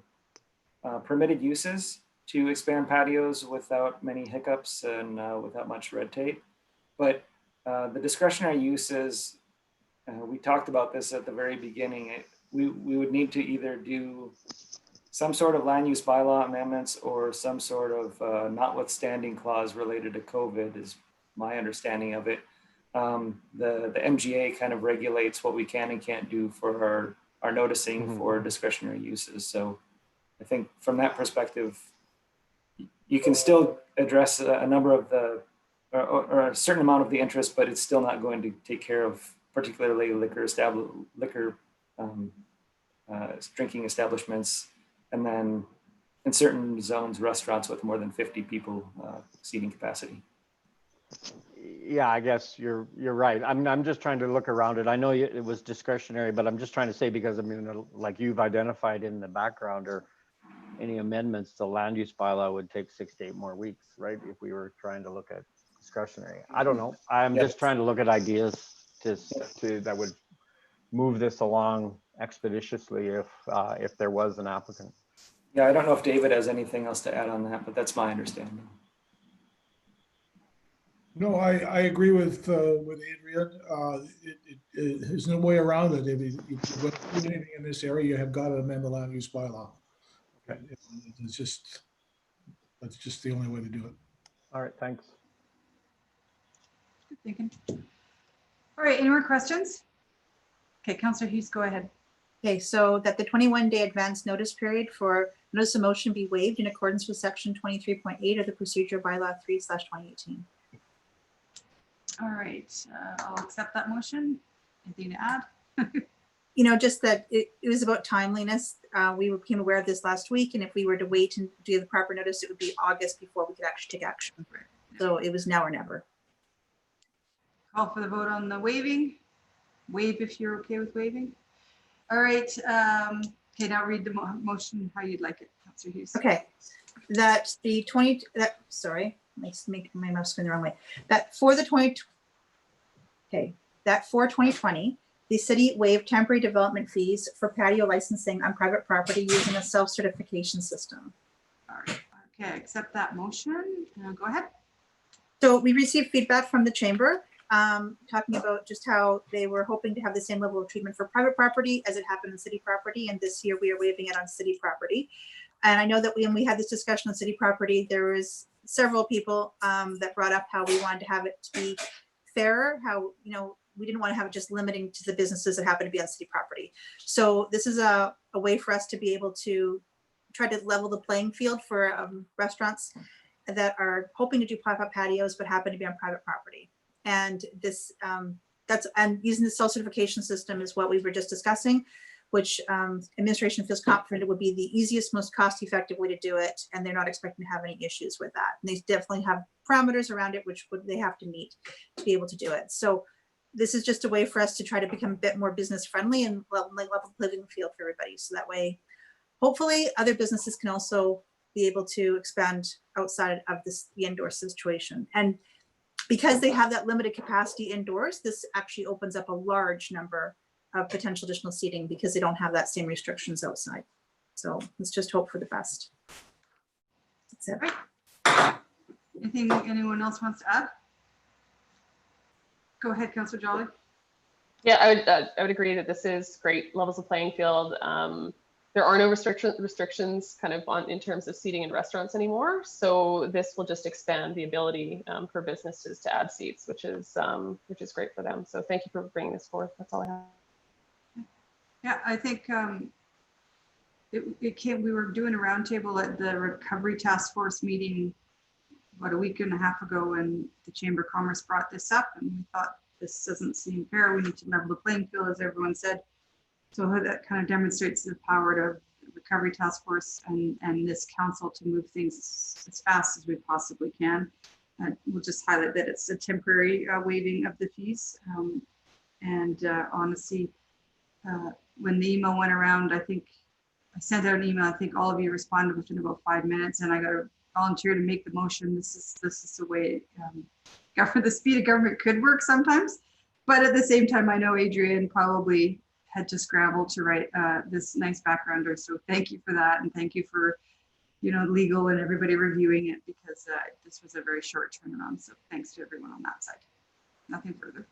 permitted uses to expand patios without many hiccups and without much red tape. But the discretionary uses, we talked about this at the very beginning. We would need to either do some sort of land use bylaw amendments or some sort of notwithstanding clause related to COVID is my understanding of it. The MGA kind of regulates what we can and can't do for our noticing for discretionary uses. So I think from that perspective, you can still address a number of the, or a certain amount of the interest, but it's still not going to take care of particularly drinking establishments, and then in certain zones, restaurants with more than 50 people seating capacity. Yeah, I guess you're right. I'm just trying to look around it. I know it was discretionary, but I'm just trying to say, because I mean, like you've identified in the background, or any amendments to land use bylaw would take 6 to 8 more weeks, right? If we were trying to look at discretionary. I don't know. I'm just trying to look at ideas that would move this along expeditiously if there was an applicant. Yeah, I don't know if David has anything else to add on that, but that's my understanding. No, I agree with Adrian. There's no way around it. If you do anything in this area, you have got to amend the land use bylaw. Okay. That's just the only way to do it. All right, thanks. Good thinking. All right, any more questions? Okay, Councillor Hughes, go ahead. Okay, so that the 21-day advance notice period for notice of motion be waived in accordance with section 23.8 of the procedure bylaw 3/2018. All right, I'll accept that motion. Anything to add? You know, just that it was about timeliness. We became aware of this last week, and if we were to wait and do the proper notice, it would be August before we could actually take action. So it was now or never. Call for the vote on the waiving. Waive if you're okay with waiving. All right. Okay, now read the motion how you'd like it, Councillor Hughes. Okay, that the 20. Sorry, makes my mouse spin the wrong way. That for the 20. Okay, that for 2020. The city waived temporary development fees for patio licensing on private property using a self-certification system. All right. Okay, accept that motion. Go ahead. So we received feedback from the chamber talking about just how they were hoping to have the same level of treatment for private property as it happened on city property. And this year we are waiving it on city property. And I know that when we had this discussion on city property, there was several people that brought up how we wanted to have it to be fairer, how, you know, we didn't want to have it just limiting to the businesses that happen to be on city property. So this is a way for us to be able to try to level the playing field for restaurants that are hoping to do pop-up patios but happen to be on private property. And this and using the self-certification system is what we were just discussing, which administration feels confident it would be the easiest, most cost-effective way to do it, and they're not expecting to have any issues with that. And they definitely have parameters around it which they have to meet to be able to do it. So this is just a way for us to try to become a bit more business friendly and level playing field for everybody. So that way, hopefully other businesses can also be able to expand outside of the indoor situation. And because they have that limited capacity indoors, this actually opens up a large number of potential additional seating because they don't have that same restrictions outside. So let's just hope for the best. That's it. Right. Anything anyone else wants to add? Go ahead, Councillor Jolly. Yeah, I would agree that this is great levels of playing field. There are no restrictions kind of in terms of seating in restaurants anymore. So this will just expand the ability for businesses to add seats, which is great for them. So thank you for bringing this forth. That's all I have. Yeah, I think we were doing a roundtable at the Recovery Task Force meeting about a week and a half ago, and the Chamber of Commerce brought this up, and we thought this doesn't seem fair. We need to level the playing field, as everyone said. So that kind of demonstrates the power of the Recovery Task Force and this council to move things as fast as we possibly can. We'll just highlight that it's a temporary waiving of the fees. Honestly, when the email went around, I think I sent out an email. I think all of you responded within about 5 minutes, and I got a volunteer to make the motion. This is the way the speed of government could work sometimes, but at the same time, I know Adrian probably had to scramble to write this nice backgrounder. So thank you for that, and thank you for legal and everybody reviewing it, because this was a very short turnaround. So thanks to everyone on that side. Nothing further.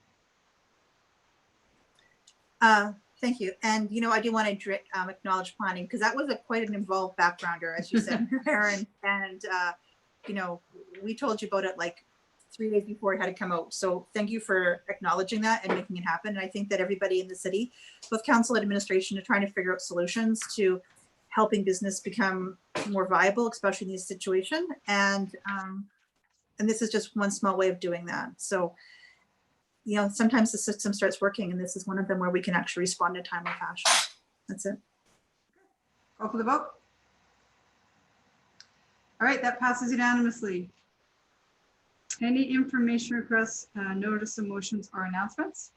Thank you. And, I do want to acknowledge planning, because that was quite an involved backgrounder, as you said, Aaron. And, we told you about it like 3 days before it had to come out. So thank you for acknowledging that and making it happen. And I think that everybody in the city, both council and administration, are trying to figure out solutions to helping business become more viable, especially in this situation. And this is just one small way of doing that. So, sometimes the system starts working, and this is one of them where we can actually respond in a timely fashion. That's it. Call for the vote. All right, that passes unanimously. Any information requests, notice of motions or announcements?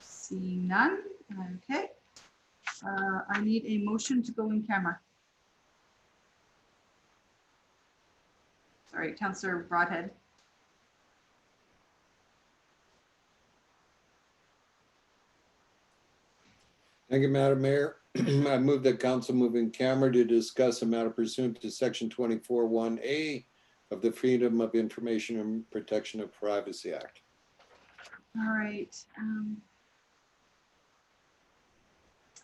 Seeing none. Okay. I need a motion to go in camera. Sorry, Councillor Broadhead. Thank you, Madam Mayor. I move that council move in camera to discuss a matter pursuant to section 24(1)(a) of the Freedom of Information and Protection of Privacy Act. All right.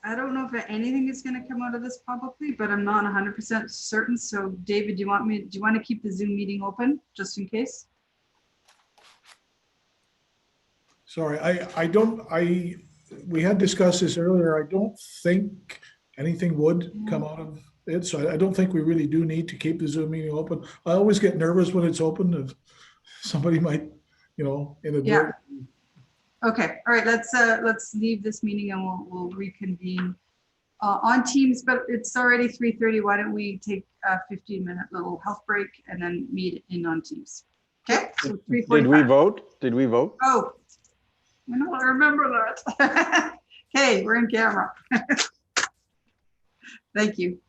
I don't know if anything is going to come out of this publicly, but I'm not 100% certain. So David, do you want to keep the Zoom meeting open just in case? Sorry, we had discussed this earlier. I don't think anything would come out of it. So I don't think we really do need to keep the Zoom meeting open. I always get nervous when it's open if somebody might, inadvertently. Yeah. Okay. All right. Let's leave this meeting and we'll reconvene on Teams. But it's already 3:30. Why don't we take a 15-minute little health break and then meet in on Teams? Okay. So 3:45. Did we vote? Did we vote? Oh, I remember that. Okay, we're in camera. Thank you.